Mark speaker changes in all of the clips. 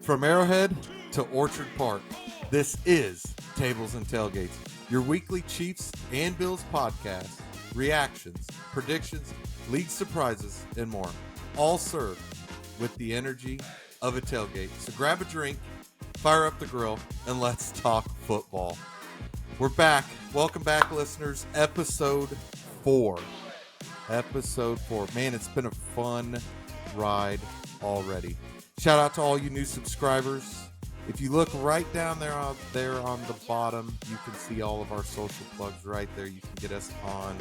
Speaker 1: From Arrowhead to Orchard Park, this is Tables and Tailgates, your weekly Chiefs and Bills podcast, reactions, predictions, league surprises, and more. All served with the energy of a tailgate. So grab a drink, fire up the grill, and let's talk football. We're back. Welcome back, listeners. Episode 4. Man, it's been a fun ride already. Shout out to all you new subscribers. If you look right down there on the bottom, you can see all of our social plugs right there. You can get us on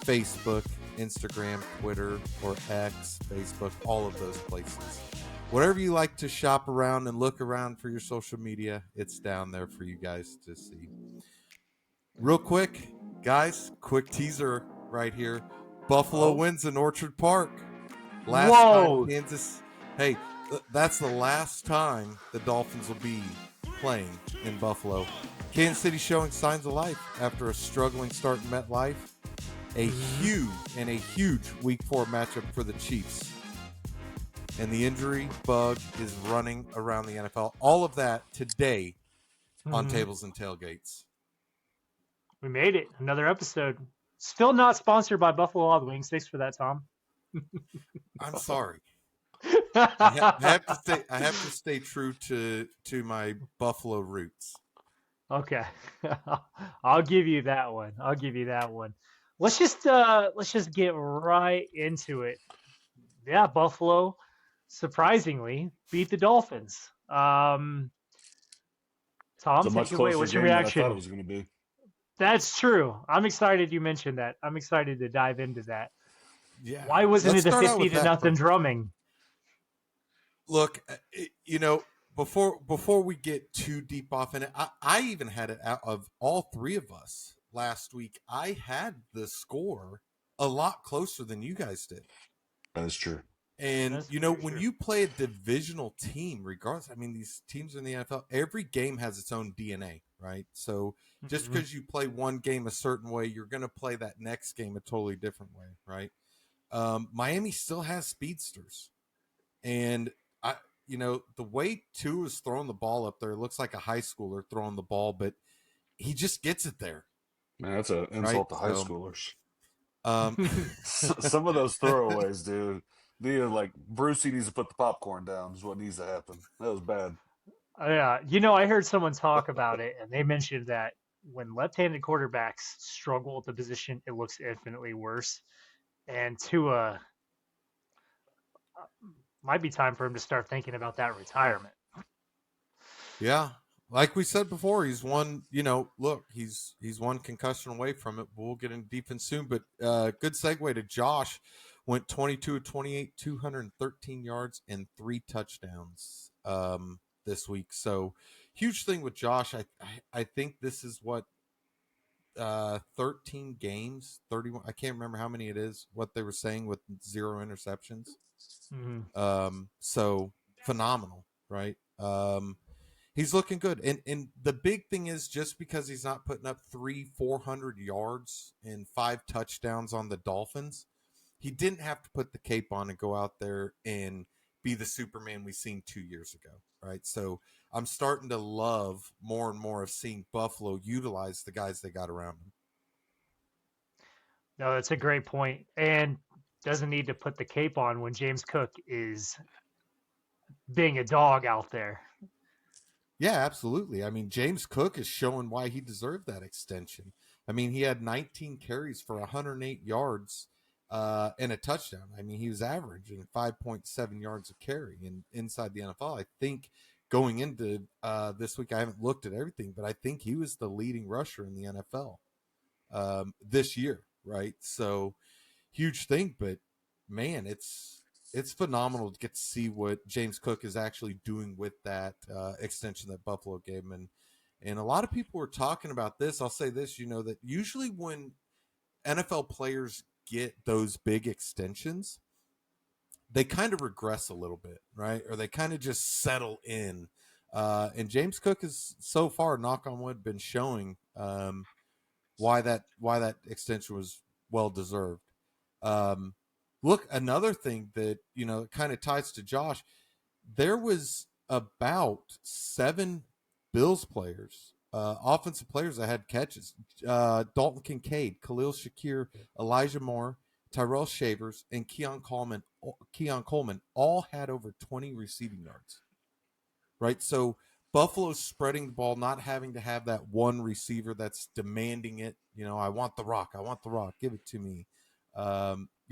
Speaker 1: Facebook, Instagram, Twitter, or X, Facebook, all of those places. Whatever you like to shop around and look around for your social media, it's down there for you guys to see. Real quick, guys, quick teaser right here. Buffalo wins in Orchard Park. Last time Kansas... Hey, that's the last time the Dolphins will be playing in Buffalo. Kansas City showing signs of life after a struggling start in MetLife. A huge Week 4 matchup for the Chiefs. And the injury bug is running around the NFL. All of that today on Tables and Tailgates.
Speaker 2: We made it. Another episode. Still not sponsored by Buffalo Wild Wings. Thanks for that, Thom.
Speaker 1: I'm sorry. I have to stay true to my Buffalo roots.
Speaker 2: Okay. I'll give you that one. Let's just get right into it. Yeah, Buffalo surprisingly beat the Dolphins. Thom, take it away. What's your reaction?
Speaker 3: I thought it was going to be.
Speaker 2: That's true. I'm excited you mentioned that. I'm excited to dive into that.
Speaker 1: Yeah.
Speaker 2: Why wasn't it a 50-0 drumming?
Speaker 1: Look, before we get too deep off in it, I even had it out of all three of us last week. I had the score a lot closer than you guys did.
Speaker 3: That is true.
Speaker 1: And, when you play a divisional team, regardless, I mean, these teams in the NFL, every game has its own DNA, right? So just because you play one game a certain way, you're going to play that next game a totally different way, right? Miami still has speedsters. And, the way Tua is throwing the ball up there, it looks like a high schooler throwing the ball, but he just gets it there.
Speaker 3: Man, that's an insult to high schoolers. Some of those throwaways, dude. Like Brucey needs to put the popcorn down is what needs to happen. That was bad.
Speaker 2: Yeah, I heard someone talk about it, and they mentioned that when left-handed quarterbacks struggle at the position, it looks infinitely worse. And Tua, might be time for him to start thinking about that retirement.
Speaker 1: Yeah. Like we said before, he's one, he's one concussion away from it. We'll get into defense soon, but good segue to Josh. Went 22 of 28, 213 yards and 3 touchdowns this week. So huge thing with Josh. I think this is what 13 games, 31. I can't remember how many it is, what they were saying with 0 interceptions. So phenomenal, right? He's looking good. And the big thing is just because he's not putting up 400 yards and 5 touchdowns on the Dolphins, he didn't have to put the cape on and go out there and be the Superman we seen 2 years ago, right? So I'm starting to love more and more of seeing Buffalo utilize the guys they got around him.
Speaker 2: No, that's a great point. And doesn't need to put the cape on when James Cook is being a dog out there.
Speaker 1: Yeah, absolutely. I mean, James Cook is showing why he deserved that extension. I mean, he had 19 carries for 108 yards and a touchdown. I mean, he was averaging 5.7 yards a carry inside the NFL. I think going into this week, I haven't looked at everything, but I think he was the leading rusher in the NFL this year, right? So huge thing, but man, it's phenomenal to get to see what James Cook is actually doing with that extension that Buffalo gave him. And a lot of people were talking about this. I'll say this, that usually when NFL players get those big extensions, they kind of regress a little bit, right? Or they kind of just settle in. And James Cook has so far, knock on wood, been showing why that extension was well deserved. Look, another thing that kind of ties to Josh, there was about 7 Bills players, offensive players that had catches. Dalton Kincaid, Khalil Shakir, Elijah Moore, Tyrell Shavers, and Keon Coleman all had over 20 receiving yards. Right? So Buffalo's spreading the ball, not having to have that one receiver that's demanding it. I want the rock. Give it to me.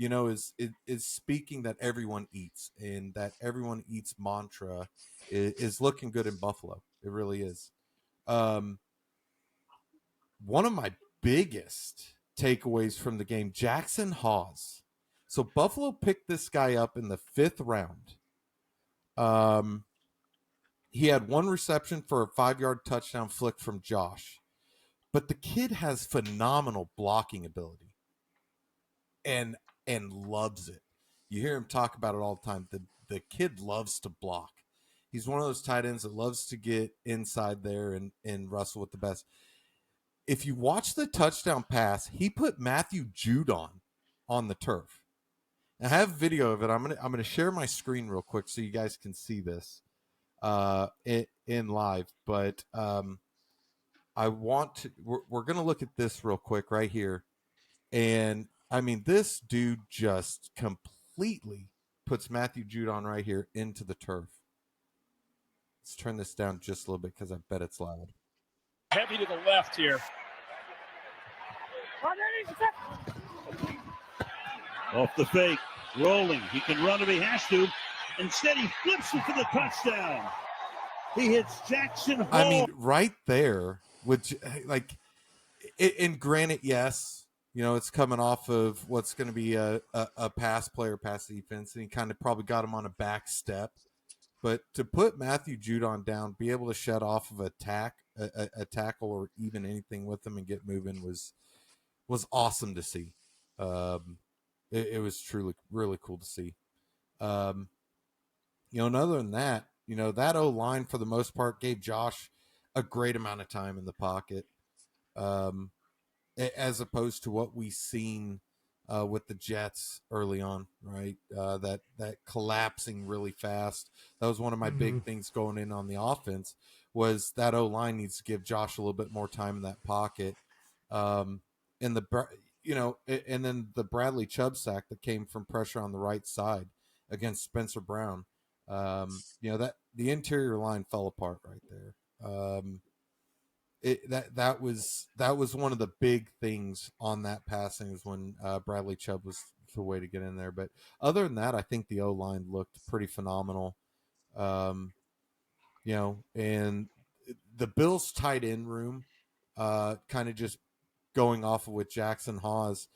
Speaker 1: Is speaking that everyone eats, and that everyone eats mantra is looking good in Buffalo. It really is. One of my biggest takeaways from the game, Jackson Hawes. So Buffalo picked this guy up in the 5th round. He had 1 reception for a 5-yard touchdown flick from Josh. But the kid has phenomenal blocking ability and loves it. You hear him talk about it all the time. The kid loves to block. He's one of those tight ends that loves to get inside there and wrestle with the best. If you watch the touchdown pass, he put Matthew Judon on the turf. I have video of it. I'm gonna share my screen real quick so you guys can see this in live. But I want to. We're gonna look at this real quick right here, and I mean, this dude just completely puts Matthew Judon right here into the turf. Let's turn this down just a little bit because I bet it's loud.
Speaker 4: Heavy to the left here.
Speaker 5: Off the fake, rolling. He can run if he has to. Instead, he flips it for the touchdown. He hits Jackson Hall.
Speaker 1: I mean, right there, which and granted, yes, it's coming off of what's going to be a pass defense, and he kind of probably got him on a back step. But to put Matthew Judon down, be able to shut off of a tackle or even anything with him and get moving was awesome to see. It was truly really cool to see. And other than that, that O-line for the most part gave Josh a great amount of time in the pocket, as opposed to what we seen with the Jets early on, right? That collapsing really fast. That was one of my big things going in on the offense, was that O-line needs to give Josh a little bit more time in that pocket. And then the Bradley Chubb sack that came from pressure on the right side against Spencer Brown. That the interior line fell apart right there. That was one of the big things on that passing, is when Bradley Chubb was the way to get in there. But other than that, I think the O-line looked pretty phenomenal. And the Bills tight end room, kind of just going off of what Jackson Hawes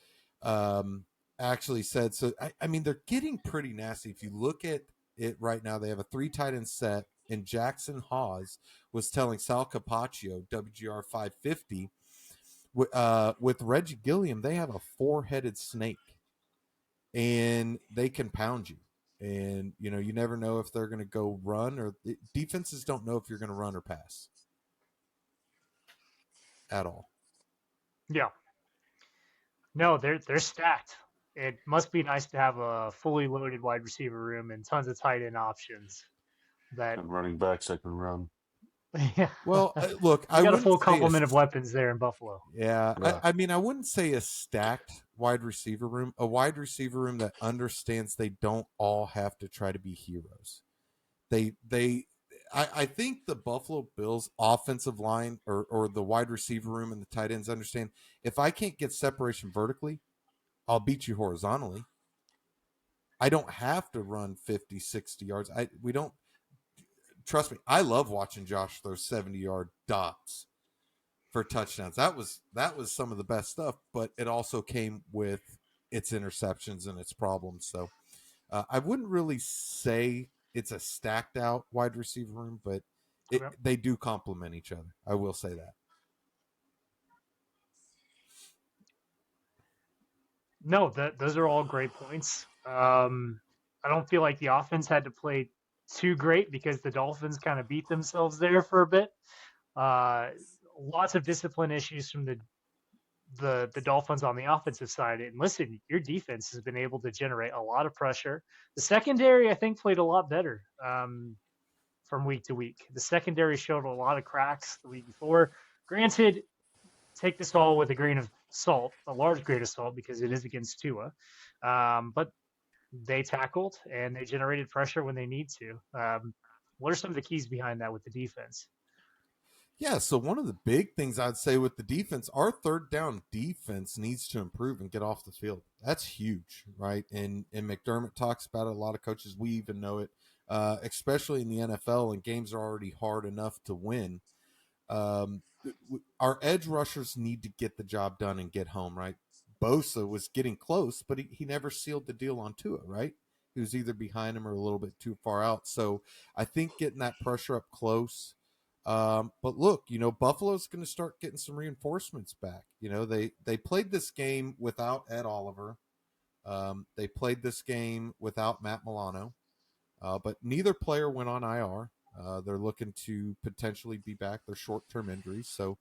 Speaker 1: actually said. So, I mean, they're getting pretty nasty. If you look at it right now, they have a 3 tight end set, and Jackson Hawes was telling Sal Capaccio, WGR 550, with Reggie Gilliam, they have a 4-headed snake, and they can pound you. And, you never know if they're going to go run, or defenses don't know if you're going to run or pass at all.
Speaker 2: Yeah. No, they're stacked. It must be nice to have a fully loaded wide receiver room and tons of tight end options.
Speaker 3: And running backs that can run.
Speaker 2: Yeah.
Speaker 1: Well, look,
Speaker 2: I got a full complement of weapons there in Buffalo.
Speaker 1: Yeah. I mean, I wouldn't say a stacked wide receiver room, a wide receiver room that understands they don't all have to try to be heroes. I think the Buffalo Bills offensive line or the wide receiver room and the tight ends understand, if I can't get separation vertically, I'll beat you horizontally. I don't have to run 50, 60 yards. We don't. Trust me, I love watching Josh throw 70-yard dots for touchdowns. That was some of the best stuff, but it also came with its interceptions and its problems. So I wouldn't really say it's a stacked out wide receiver room, but they do complement each other. I will say that.
Speaker 2: No, those are all great points. I don't feel like the offense had to play too great because the Dolphins kind of beat themselves there for a bit. Lots of discipline issues from the Dolphins on the offensive side. And listen, your defense has been able to generate a lot of pressure. The secondary, I think, played a lot better from week to week. The secondary showed a lot of cracks the week before. Granted, take this all with a grain of salt, a large grain of salt, because it is against Tua. But they tackled and they generated pressure when they need to. What are some of the keys behind that with the defense?
Speaker 1: Yeah, so one of the big things I'd say with the defense, our third down defense needs to improve and get off the field. That's huge, right? And McDermott talks about it. A lot of coaches, we even know it, especially in the NFL, and games are already hard enough to win. Our edge rushers need to get the job done and get home, right? Bosa was getting close, but he never sealed the deal on Tua, right? He was either behind him or a little bit too far out. So I think getting that pressure up close. But look, Buffalo's going to start getting some reinforcements back. They played this game without Ed Oliver. They played this game without Matt Milano, but neither player went on IR. They're looking to potentially be back. They're short-term injuries, so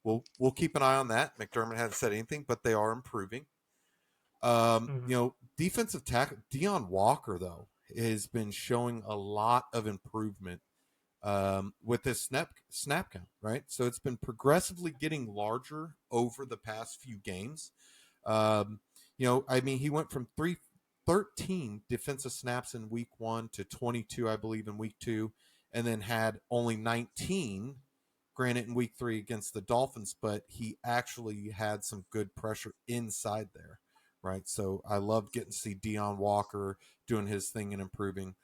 Speaker 1: we'll keep an eye on that. McDermott hasn't said anything, but they are improving. Defensive tackle Deion Walker though has been showing a lot of improvement with this snap count, right? So it's been progressively getting larger over the past few games. He went from 13 defensive snaps in week 1 to 22, I believe, in week 2, and then had only 19, granted, in week 3 against the Dolphins, but he actually had some good pressure inside there, right? So I love getting to see Deion Walker doing his thing and improving.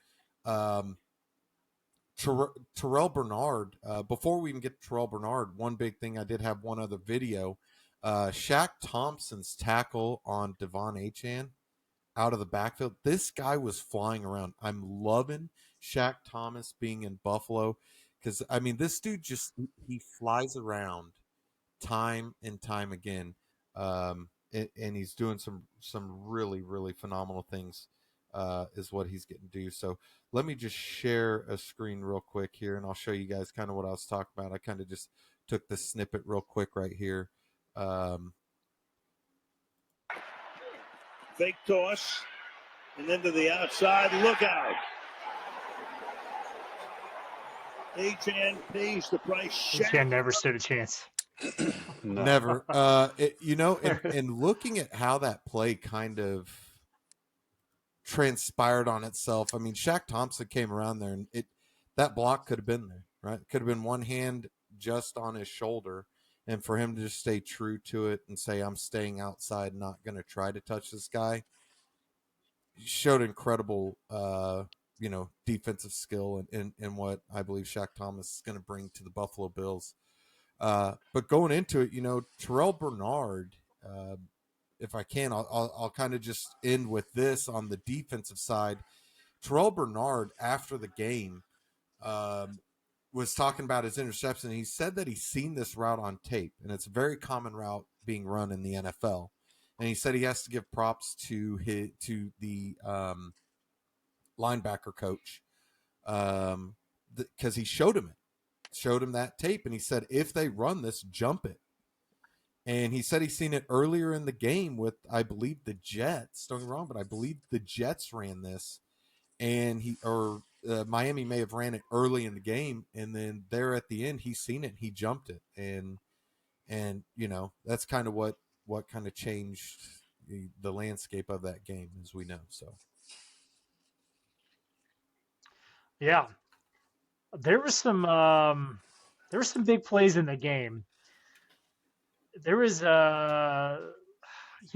Speaker 1: Terrell Bernard, before we even get to Terrell Bernard, one big thing, I did have one other video. Shaq Thompson's tackle on Devon Achane out of the backfield. This guy was flying around. I'm loving Shaq Thomas being in Buffalo because, this dude he flies around time and time again. And he's doing some really, really phenomenal things is what he's getting to do. So let me just share a screen real quick here, and I'll show you guys kind of what I was talking about. I kind of just took this snippet real quick right here.
Speaker 5: Fake toss, and then to the outside. Look out. Achane pays the price.
Speaker 2: Shaq never stood a chance.
Speaker 3: No.
Speaker 1: Never. And looking at how that play kind of transpired on itself. Shaq Thompson came around there, and that block could have been there, right? It could have been one hand just on his shoulder, and for him to just stay true to it and say, "I'm staying outside, not going to try to touch this guy," showed incredible, defensive skill and what I believe Shaq Thomas is going to bring to the Buffalo Bills. But going into it, Terrell Bernard, if I can, I'll kind of just end with this on the defensive side. Terrell Bernard, after the game, was talking about his interception. He said that he's seen this route on tape, and it's a very common route being run in the NFL. And he said he has to give props to the linebacker coach because he showed him that tape, and he said if they run this, jump it. And he said he's seen it earlier in the game with, I believe, the Jets. Don't get me wrong, but I believe the Jets ran this, and Miami may have ran it early in the game, and then there at the end, he's seen it, and he jumped it, and that's kind of what kind of changed the landscape of that game, as we know. So,
Speaker 2: Yeah, there were some big plays in the game. There was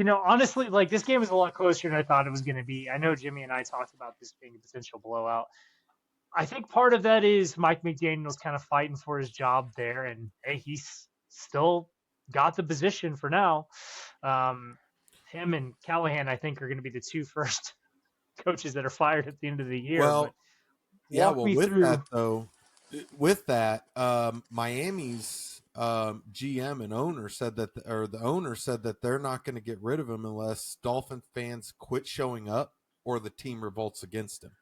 Speaker 2: honestly, like, this game was a lot closer than I thought it was going to be. I know Jimmy and I talked about this being a potential blowout. I think part of that is Mike McDaniel's kind of fighting for his job there, and hey, he's still got the position for now. Him and Callahan, I think, are going to be the two first coaches that are fired at the end of the year.
Speaker 1: well,
Speaker 2: But
Speaker 1: yeah,
Speaker 2: walk
Speaker 1: well,
Speaker 2: me
Speaker 1: with
Speaker 2: through.
Speaker 1: that though, Miami's GM and owner said that, the owner said that they're not going to get rid of him unless Dolphin fans quit showing up or the team revolts against him.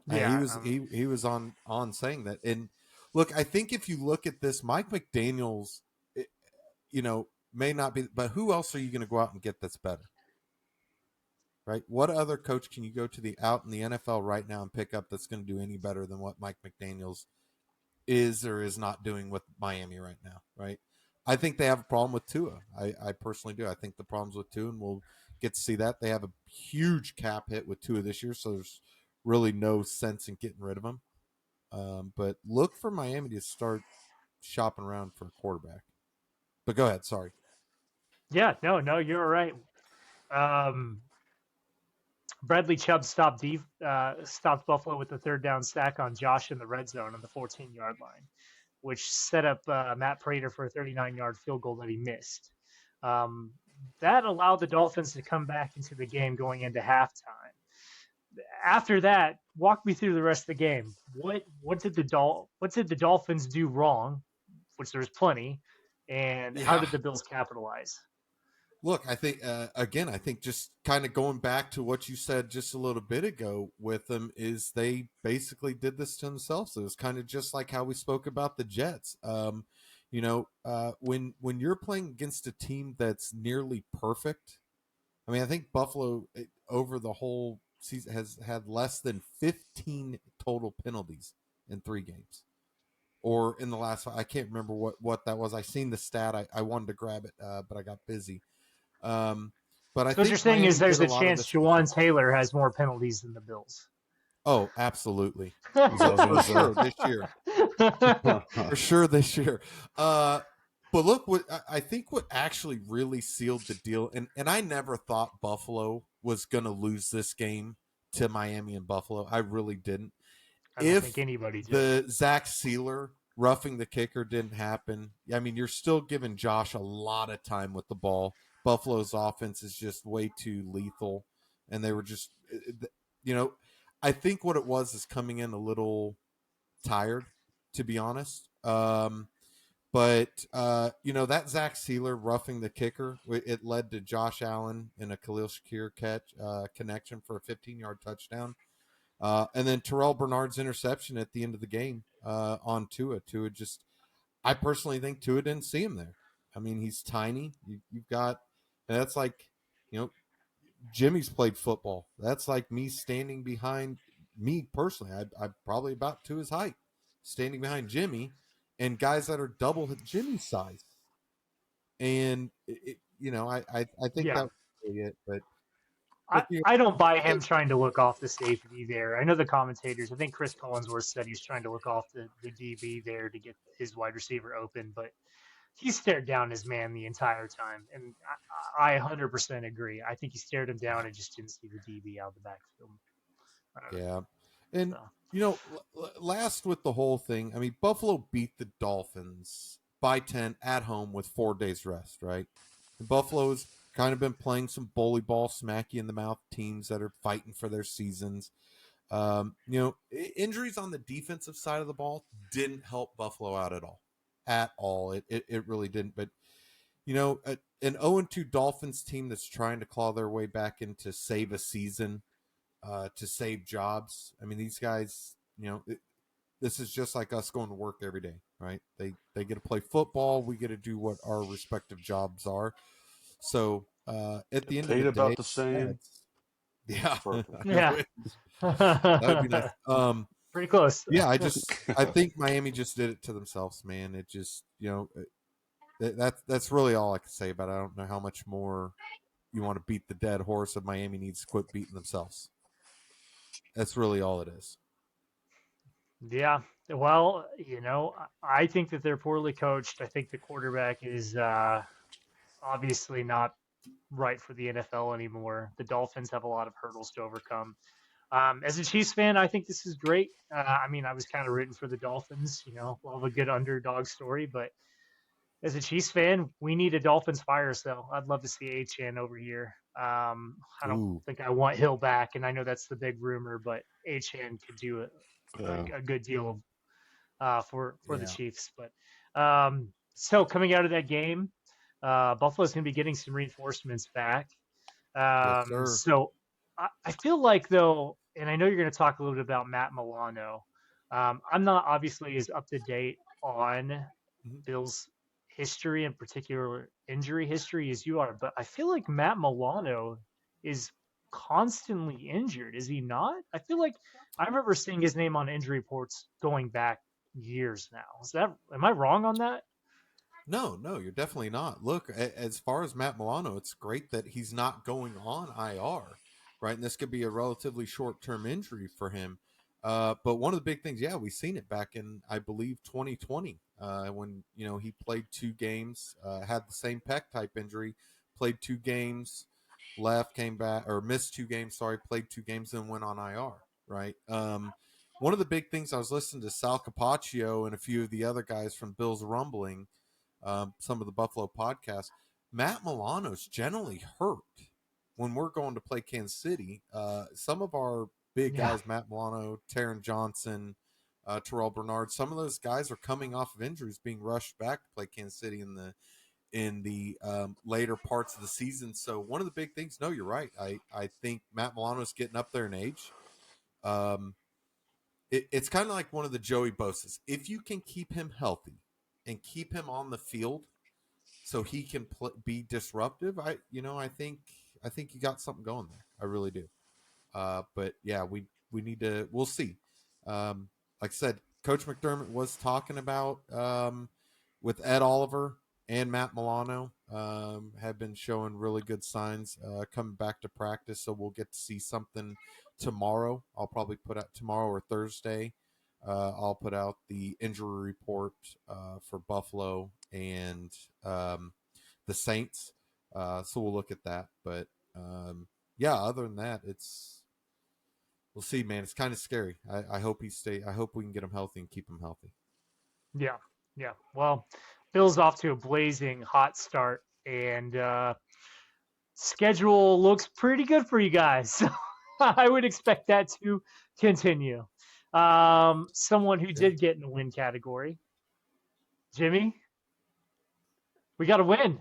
Speaker 2: Yeah,
Speaker 1: he was on saying that. And look, I think if you look at this, Mike McDaniel's, may not be, but who else are you going to go out and get that's better? right? What other coach can you go to the out in the NFL right now and pick up that's going to do any better than what Mike McDaniels is or is not doing with Miami right now, right? I think they have a problem with Tua. I personally do. I think the problem's with Tua, and we'll get to see that. They have a huge cap hit with Tua this year, so there's really no sense in getting rid of him. But look for Miami to start shopping around for a quarterback. But go ahead. Sorry.
Speaker 2: Yeah, no, you're right. Um, Bradley Chubb stopped Buffalo with the third down sack on Josh in the red zone on the 14-yard line, which set up Matt Prater for a 39-yard field goal that he missed. Um, that allowed the Dolphins to come back into the game going into halftime. After that, walk me through the rest of the game. What did the Dolphins do wrong, which there's plenty, and how
Speaker 1: Yeah.
Speaker 2: did the Bills capitalize?
Speaker 1: Look, I think again, I think just kind of going back to what you said just a little bit ago with them is they basically did this to themselves. It was kind of just like how we spoke about the Jets. When you're playing against a team that's nearly perfect, I mean, I think Buffalo over the whole season has had less than 15 total penalties in 3 games. Or in the last, I can't remember what that was. I seen the stat. I wanted to grab it, but I got busy. But I
Speaker 2: So what you're
Speaker 1: think
Speaker 2: saying is
Speaker 1: Miami
Speaker 2: there's
Speaker 1: did a
Speaker 2: a
Speaker 1: lot of
Speaker 2: chance
Speaker 1: this.
Speaker 2: Jawan Taylor has more penalties than the Bills.
Speaker 1: Oh, absolutely,
Speaker 3: That's what I
Speaker 1: for
Speaker 3: was
Speaker 1: sure
Speaker 3: gonna
Speaker 1: this year,
Speaker 3: say.
Speaker 1: for sure this year. But look, what I think what actually really sealed the deal, and I never thought Buffalo was going to lose this game to Miami and Buffalo. I really didn't.
Speaker 2: I don't think
Speaker 1: If
Speaker 2: anybody did.
Speaker 1: the Zach Sealer roughing the kicker didn't happen, I mean, you're still giving Josh a lot of time with the ball. Buffalo's offense is just way too lethal, and they were just, you know, I think what it was is coming in a little tired, to be honest. But that Zach Sealer roughing the kicker, it led to Josh Allen and a Khalil Shakir connection for a 15-yard touchdown. And then Terrell Bernard's interception at the end of the game on Tua. I personally think Tua didn't see him there. I mean, he's tiny. You've got, and that's like, Jimmy's played football. That's like me standing behind me personally. I'm probably about Tua's height, standing behind Jimmy, and guys that are double Jimmy's size. And I think
Speaker 2: Yeah.
Speaker 1: that was really it. But
Speaker 2: I,
Speaker 1: look,
Speaker 2: I don't buy him trying to look off the safety there. I know the commentators. I think Chris Collinsworth said he's trying to look off the DB there to get his wide receiver open, but he stared down his man the entire time. And I 100% agree. I think he stared him down and just didn't see the DB out of the backfield.
Speaker 1: yeah. And,
Speaker 2: So.
Speaker 1: last with the whole thing, I mean, Buffalo beat the Dolphins by 10 at home with 4 days rest, right? And Buffalo's kind of been playing some bully ball, smacky in the mouth teams that are fighting for their seasons. Injuries on the defensive side of the ball didn't help Buffalo out at all. At all. It really didn't. But, an 0-2 Dolphins team that's trying to claw their way back into save a season, to save jobs. I mean, these guys, this is just like us going to work every day, right? They get to play football. We get to do what our respective jobs are. So at the end of
Speaker 3: Paid
Speaker 1: the
Speaker 3: about
Speaker 1: day,
Speaker 3: the same.
Speaker 1: yeah,
Speaker 3: Perfect.
Speaker 2: Yeah.
Speaker 1: that'd be nice.
Speaker 2: Pretty close.
Speaker 1: Yeah, I think Miami just did it to themselves, man. It just, that's really all I can say about it. I don't know how much more you want to beat the dead horse of Miami needs to quit beating themselves. That's really all it is.
Speaker 2: Yeah. Well, I think that they're poorly coached. I think the quarterback is obviously not right for the NFL anymore. The Dolphins have a lot of hurdles to overcome. As a Chiefs fan, I think this is great. I mean, I was kind of rooting for the Dolphins, love a good underdog story, but as a Chiefs fan, we need a Dolphins fire sale. I'd love to see Achan over here. I don't
Speaker 1: Ooh,
Speaker 2: think I want Hill back, and I know that's the big rumor, but Achan could do
Speaker 3: Yeah.
Speaker 2: a good deal for the
Speaker 1: yeah.
Speaker 2: Chiefs. But so coming out of that game, Buffalo's going to be getting some reinforcements back.
Speaker 1: Yes, sir.
Speaker 2: So I feel like though, and I know you're going to talk a little bit about Matt Milano. I'm not obviously as up to date on
Speaker 1: Mhm.
Speaker 2: Bill's history, in particular injury history, as you are, but I feel like Matt Milano is constantly injured, is he not? I feel like I remember seeing his name on injury reports going back years now. Am I wrong on that?
Speaker 1: No, you're definitely not. Look, as far as Matt Milano, it's great that he's not going on IR, right? And this could be a relatively short-term injury for him. But one of the big things, yeah, we've seen it back in, I believe, 2020, when he played 2 games, had the same pec type injury, played 2 games, left, came back, or missed 2 games. Sorry, played 2 games, then went on IR, right? One of the big things, I was listening to Sal Capaccio and a few of the other guys from Bill's Rumbling, some of the Buffalo podcasts. Matt Milano's generally hurt when we're going to play Kansas City. Some of our big
Speaker 2: Yeah.
Speaker 1: guys, Matt Milano, Taron Johnson, Terrell Bernard, some of those guys are coming off of injuries, being rushed back to play Kansas City in the later parts of the season. So one of the big things, no, you're right. I think Matt Milano's getting up there in age. It's kind of like one of the Joey Bosa's. If you can keep him healthy and keep him on the field, so he can be disruptive, I think you got something going there. I really do. But yeah, we need to. We'll see. Like I said, Coach McDermott was talking about with Ed Oliver and Matt Milano have been showing really good signs coming back to practice. So we'll get to see something tomorrow. I'll probably put out tomorrow or Thursday. I'll put out the injury report for Buffalo and the Saints. So we'll look at that. But yeah, other than that, we'll see, man. It's kind of scary. I hope I hope we can get him healthy and keep him healthy.
Speaker 2: Yeah. Well, Bill's off to a blazing hot start, and schedule looks pretty good for you guys. So I would expect that to continue. Someone who did get in the win category, Jimmy, we got to win.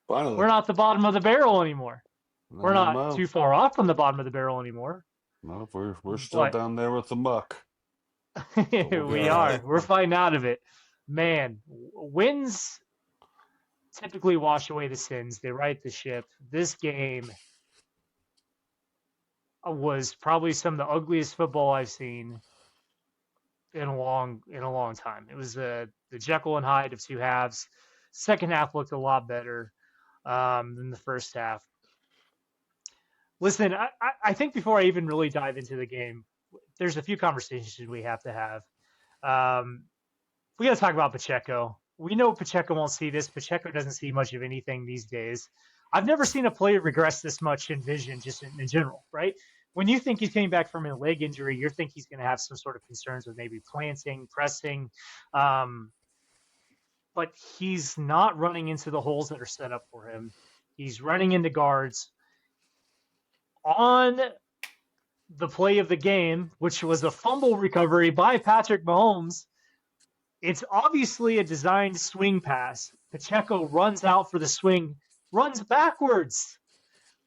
Speaker 3: Finally.
Speaker 2: We're not the bottom of the barrel anymore. We're not
Speaker 3: No.
Speaker 2: too far off from the bottom of the barrel anymore.
Speaker 3: No, we're still down there with the muck.
Speaker 2: We are. We're fighting out of it. Man, wins typically wash away the sins. They right the ship. This game was probably some of the ugliest football I've seen in a long time. It was the Jekyll and Hyde of two halves. Second half looked a lot better than the first half. Listen, I think before I even really dive into the game, there's a few conversations we have to have. We got to talk about Pacheco. We know Pacheco won't see this. Pacheco doesn't see much of anything these days. I've never seen a player regress this much in vision, just in general, right? When you think he's coming back from a leg injury, you think he's going to have some sort of concerns with maybe planting, pressing. But he's not running into the holes that are set up for him. He's running into guards. On the play of the game, which was a fumble recovery by Patrick Mahomes, it's obviously a designed swing pass. Pacheco runs out for the swing, runs backwards.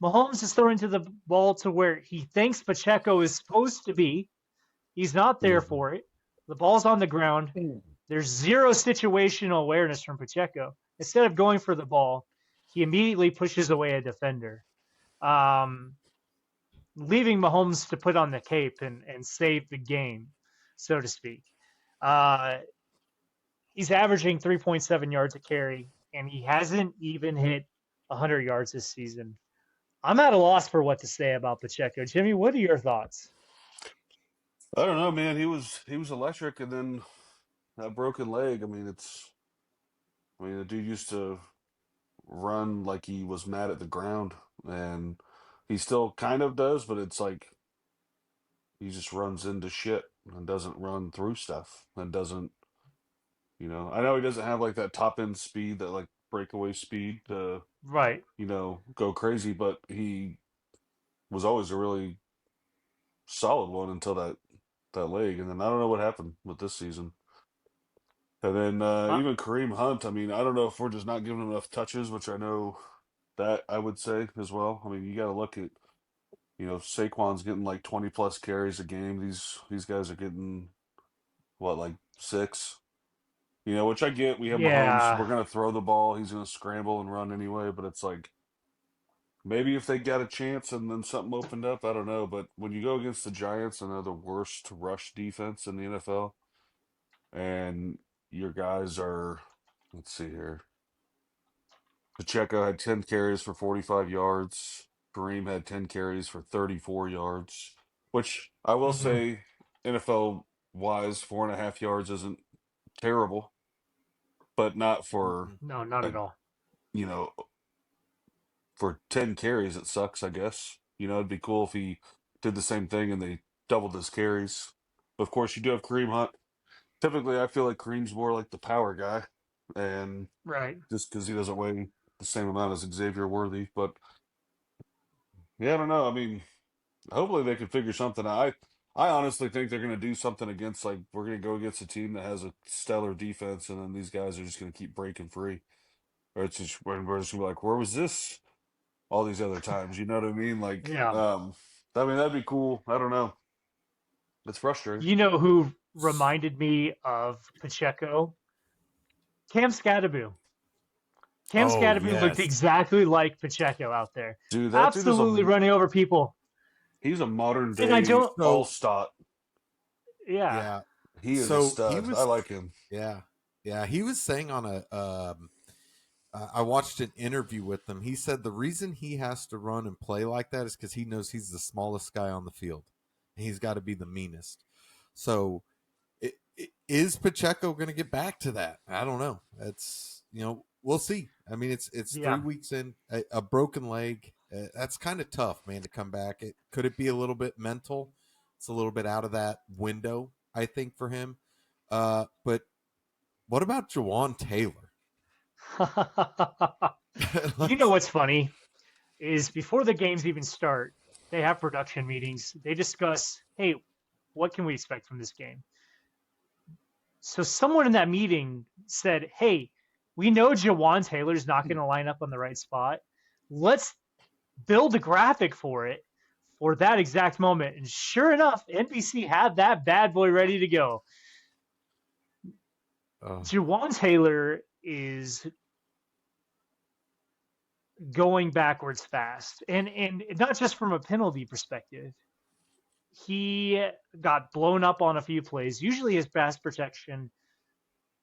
Speaker 2: Mahomes is throwing to the ball to where he thinks Pacheco is supposed to be. He's not there for it. The ball's on the ground. There's zero situational awareness from Pacheco. Instead of going for the ball, he immediately pushes away a defender, leaving Mahomes to put on the cape and save the game, so to speak. He's averaging 3.7 yards a carry, and he hasn't even hit 100 yards this season. I'm at a loss for what to say about Pacheco. Jimmy, what are your thoughts?
Speaker 3: I don't know, man. He was electric, and then that broken leg. I mean, the dude used to run like he was mad at the ground, and he still kind of does, but it's like he just runs into shit and doesn't run through stuff and doesn't. I know he doesn't have like that top end speed, that like breakaway speed to
Speaker 2: Right.
Speaker 3: go crazy, but he was always a really solid one until that leg, and then I don't know what happened with this season. And then even Kareem Hunt, I mean, I don't know if we're just not giving him enough touches, which I know that I would say as well. I mean, you got to look at, Saquon's getting like 20 plus carries a game. These guys are getting what, like 6, which I get. We have Mahomes.
Speaker 2: Yeah.
Speaker 3: We're going to throw the ball. He's going to scramble and run anyway, but it's like, maybe if they got a chance and then something opened up, I don't know. But when you go against the Giants and they're the worst rush defense in the NFL, and your guys are, let's see here, Pacheco had 10 carries for 45 yards. Kareem had 10 carries for 34 yards, which I will
Speaker 2: Hmm.
Speaker 3: say, NFL wise, 4.5 yards isn't terrible, but not for
Speaker 1: Mm-mm.
Speaker 2: No, not
Speaker 3: a,
Speaker 2: at all.
Speaker 3: you know, for 10 carries, it sucks, I guess. It'd be cool if he did the same thing and they doubled his carries. But of course, you do have Kareem Hunt. Typically, I feel like Kareem's more like the power guy, and
Speaker 2: Right.
Speaker 3: just because he doesn't weigh the same amount as Xavier Worthy. But yeah, I don't know. I mean, hopefully they can figure something out. I honestly think they're going to do something against, like, we're going to go against a team that has a stellar defense, and then these guys are just going to keep breaking free. Or it's just, we're just going to be like, where was this all these other times? You know what I mean? Like,
Speaker 2: Yeah.
Speaker 3: I mean, that'd be cool. I don't know. It's frustrating.
Speaker 2: You know who reminded me of Pacheco? Cam Scatterbu. Cam
Speaker 1: Oh
Speaker 2: Scatterbu looked
Speaker 1: yes.
Speaker 2: exactly like Pacheco out there.
Speaker 3: Dude, that dude is
Speaker 2: Absolutely running over people.
Speaker 3: he's a modern
Speaker 2: And I
Speaker 3: day
Speaker 2: don't,
Speaker 3: all
Speaker 1: So
Speaker 3: stot.
Speaker 2: yeah.
Speaker 1: yeah.
Speaker 3: He is a
Speaker 1: So he
Speaker 3: stud. I
Speaker 1: was
Speaker 3: like him.
Speaker 1: yeah. Yeah, he was saying on I watched an interview with him. He said the reason he has to run and play like that is because he knows he's the smallest guy on the field. And he's got to be the meanest. So, is Pacheco going to get back to that? I don't know. It's we'll see. I mean, it's
Speaker 2: Yeah.
Speaker 1: 3 weeks in, a broken leg. That's kind of tough, man, to come back. Could it be a little bit mental? It's a little bit out of that window, I think, for him. But what about Jawan Taylor?
Speaker 2: You know what's funny is before the games even start, they have production meetings. They discuss, hey, what can we expect from this game? So someone in that meeting said, hey, we know Jawan Taylor's not going to line up on the right spot. Let's build a graphic for it for that exact moment. And sure enough, NBC had that bad boy ready to go. Jawan Taylor is going backwards fast. And not just from a penalty perspective. He got blown up on a few plays. Usually his pass protection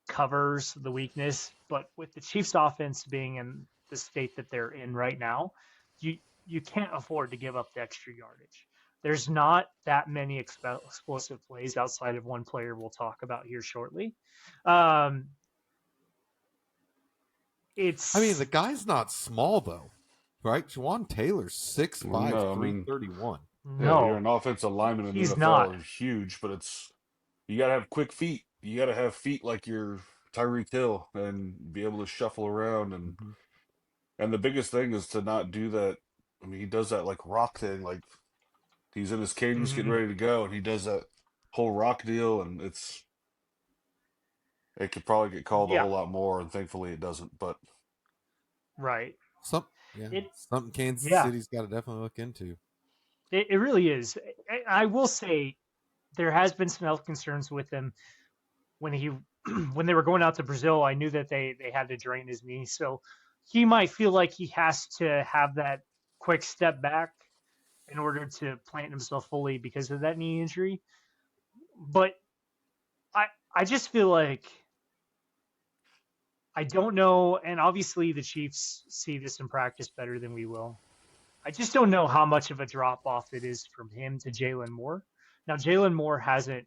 Speaker 2: covers the weakness, but with the Chiefs offense being in the state that they're in right now, you can't afford to give up the extra yardage. There's not that many explosive plays outside of one player we'll talk about here shortly. It's
Speaker 1: I mean, the guy's not small though, right? Jawan Taylor's 6'5",
Speaker 3: No, I mean,
Speaker 1: 331.
Speaker 3: yeah, you're
Speaker 2: no,
Speaker 3: an offensive lineman in the
Speaker 2: he's
Speaker 3: NFL.
Speaker 2: not.
Speaker 3: Are huge, but you got to have quick feet. You got to have feet like your Tyreek Hill and be able to shuffle around. And
Speaker 1: Mm-hmm.
Speaker 3: and the biggest thing is to not do that. I mean, he does that like rock thing, like he's in his Kings getting
Speaker 2: Hmm.
Speaker 3: ready to go, and he does that whole rock deal, and it could probably get called a
Speaker 2: Yeah,
Speaker 3: whole lot more, and thankfully it doesn't. But
Speaker 2: right. It
Speaker 1: Something Kansas
Speaker 2: yeah,
Speaker 1: City's got to definitely look into.
Speaker 2: it really is. I will say there has been some health concerns with him when he when they were going out to Brazil. I knew that they had to drain his knee, so he might feel like he has to have that quick step back in order to plant himself fully because of that knee injury. But I I just feel like I don't know, and obviously the Chiefs see this in practice better than we will. I just don't know how much of a drop off it is from him to Jalen Moore. Now Jalen Moore hasn't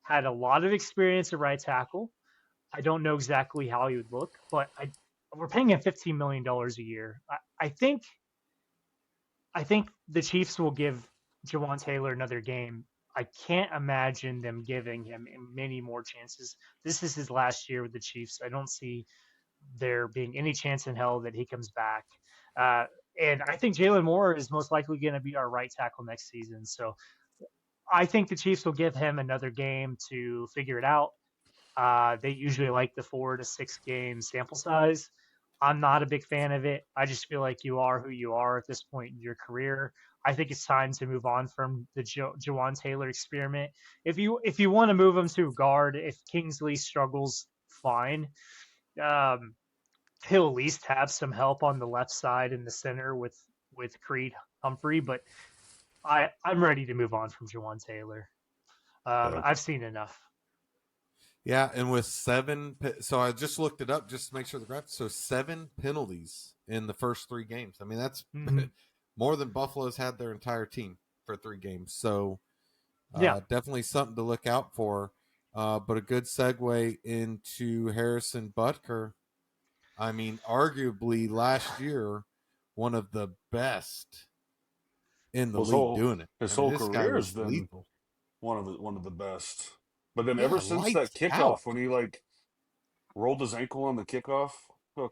Speaker 2: had a lot of experience at right tackle. I don't know exactly how he would look, but we're paying him $15 million a year. I think the Chiefs will give Jawan Taylor another game. I can't imagine them giving him many more chances. This is his last year with the Chiefs. I don't see there being any chance in hell that he comes back. Uh, and I think Jalen Moore is most likely going to be our right tackle next season. So I think the Chiefs will give him another game to figure it out. They usually like the 4 to 6 game sample size. I'm not a big fan of it. I just feel like you are who you are at this point in your career. I think it's time to move on from the Jawan Taylor experiment. If you want to move him to guard, if Kingsley struggles, fine. Um, he'll at least have some help on the left side in the center with with Creed Humphrey, but I'm ready to move on from Jawan Taylor.
Speaker 3: Yeah.
Speaker 2: I've seen enough.
Speaker 1: Yeah, and with so I just looked it up just to make sure the graph. So 7 penalties in the first 3 games. I mean, that's more than Buffalo's had their entire team for 3 games. So
Speaker 2: Yeah.
Speaker 1: definitely something to look out for. But a good segue into Harrison Butker. I mean, arguably last year, one of the best in the
Speaker 3: Well,
Speaker 1: league doing it.
Speaker 3: his
Speaker 1: I mean,
Speaker 3: whole
Speaker 1: this guy
Speaker 3: career has
Speaker 1: was
Speaker 3: been
Speaker 1: lethal.
Speaker 3: one of the best. But then
Speaker 1: Yeah,
Speaker 3: ever since that
Speaker 1: lights
Speaker 3: kickoff,
Speaker 1: out.
Speaker 3: when he like rolled his ankle on the kickoff,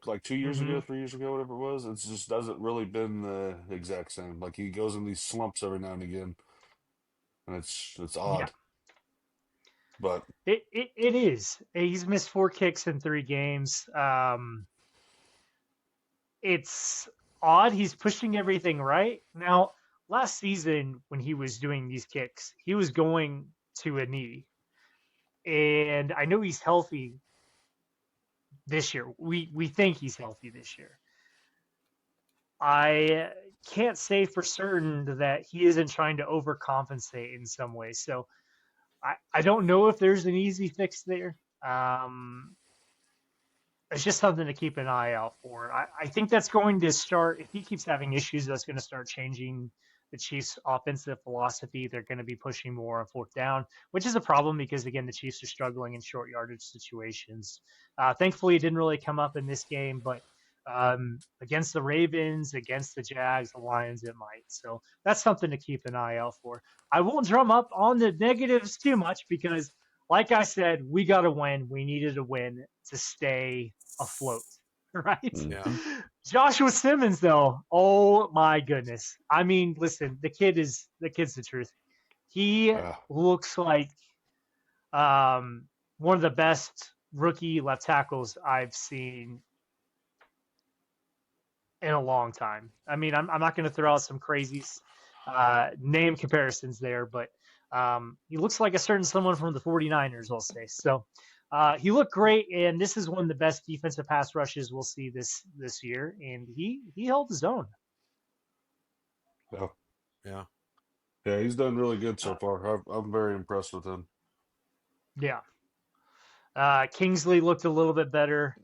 Speaker 3: like 2 years
Speaker 2: Mm-hmm.
Speaker 3: ago, 3 years ago, whatever it was, it just doesn't really been the exact same. Like he goes in these slumps every now and again, and it's
Speaker 2: Yeah.
Speaker 3: odd. But
Speaker 2: It is. He's missed 4 kicks in 3 games. It's odd. He's pushing everything right. Now, last season when he was doing these kicks, he was going to a knee. And I know he's healthy this year. We think he's healthy this year. I can't say for certain that he isn't trying to overcompensate in some way. So I don't know if there's an easy fix there. It's just something to keep an eye out for. I think that's going to start, if he keeps having issues, that's going to start changing the Chiefs' offensive philosophy. They're going to be pushing more on 4th down, which is a problem because, again, the Chiefs are struggling in short yardage situations. Thankfully, it didn't really come up in this game, but against the Ravens, against the Jags, the Lions, it might. So that's something to keep an eye out for. I won't drum up on the negatives too much because, like I said, we got to win. We needed a win to stay afloat, right?
Speaker 1: Yeah.
Speaker 2: Joshua Simmons, though, oh my goodness. I mean, listen, the kid's the truth. He looks like one of the best rookie left tackles I've seen in a long time. I mean, I'm not going to throw out some crazy name comparisons there, but he looks like a certain someone from the 49ers, I'll say. So he looked great, and this is one of the best defensive pass rushes we'll see this year, and he held his own.
Speaker 3: yeah,
Speaker 1: Yeah.
Speaker 3: yeah, he's done really good so far. I'm very impressed with him.
Speaker 2: Yeah. Kingsley looked a little bit better.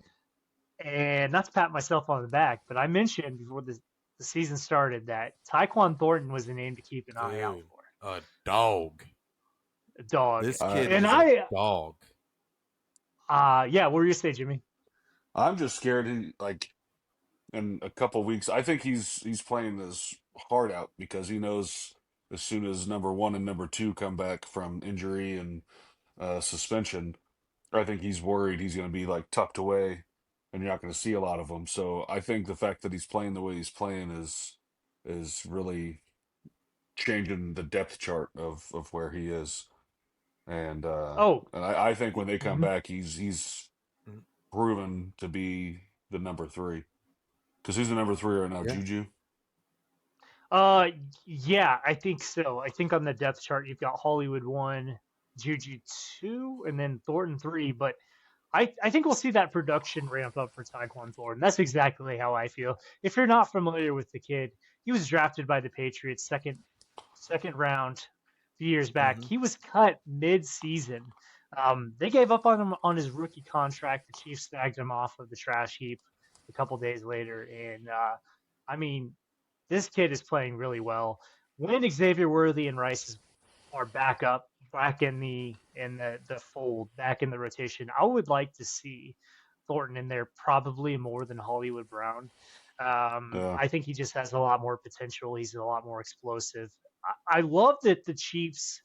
Speaker 2: And not to pat myself on the back, but I mentioned before the season started that Tyquan Thornton was the name to keep an eye out
Speaker 1: Dude,
Speaker 2: for.
Speaker 1: a dog.
Speaker 2: A dog.
Speaker 1: This kid
Speaker 2: And
Speaker 1: is a dog.
Speaker 2: yeah, what were you saying, Jimmy?
Speaker 3: I'm just scared he like in a couple weeks. I think he's playing his heart out because he knows as soon as number 1 and number 2 come back from injury and suspension, I think he's worried he's going to be like tucked away, and you're not going to see a lot of him. So I think the fact that he's playing the way he's playing is really changing the depth chart of where he is. And
Speaker 2: Oh,
Speaker 3: I think when they come
Speaker 2: mhm.
Speaker 3: back, he's proven to be the number 3. Because who's the number 3 right now?
Speaker 1: Yeah.
Speaker 3: Juju?
Speaker 2: Yeah, I think so. I think on the depth chart you've got Hollywood 1, Juju 2, and then Thornton 3. But I think we'll see that production ramp up for Tyquan Thornton. That's exactly how I feel. If you're not familiar with the kid, he was drafted by the Patriots second round a few years back.
Speaker 1: Mm-hmm.
Speaker 2: He was cut mid-season. They gave up on him on his rookie contract. The Chiefs snagged him off of the trash heap a couple days later, and I mean, this kid is playing really well. When Xavier Worthy and Rice are back in the fold, back in the rotation, I would like to see Thornton in there probably more than Hollywood Brown.
Speaker 3: Yeah.
Speaker 2: I think he just has a lot more potential. He's a lot more explosive. I love that the Chiefs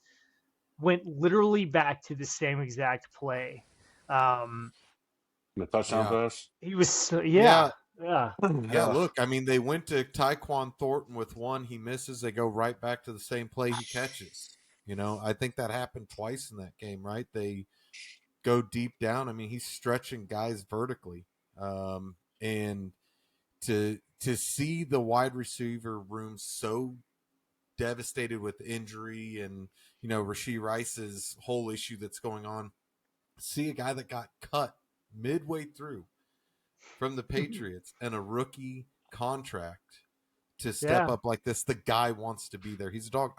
Speaker 2: went literally back to the same exact play.
Speaker 3: The touchdown
Speaker 1: Yeah.
Speaker 3: pass?
Speaker 2: He was
Speaker 1: Yeah.
Speaker 2: yeah.
Speaker 1: Yeah, look, I mean, they went to Tyquan Thornton with one. He misses. They go right back to the same play he catches. You know, I think that happened twice in that game, right? They go deep down. I mean, he's stretching guys vertically. And to see the wide receiver room so devastated with injury and, you know, Rashee Rice's whole issue that's going on, see a guy that got cut midway through from the Patriots and a rookie contract to step
Speaker 2: Yeah.
Speaker 1: up like this. The guy wants to be there. He's a dog.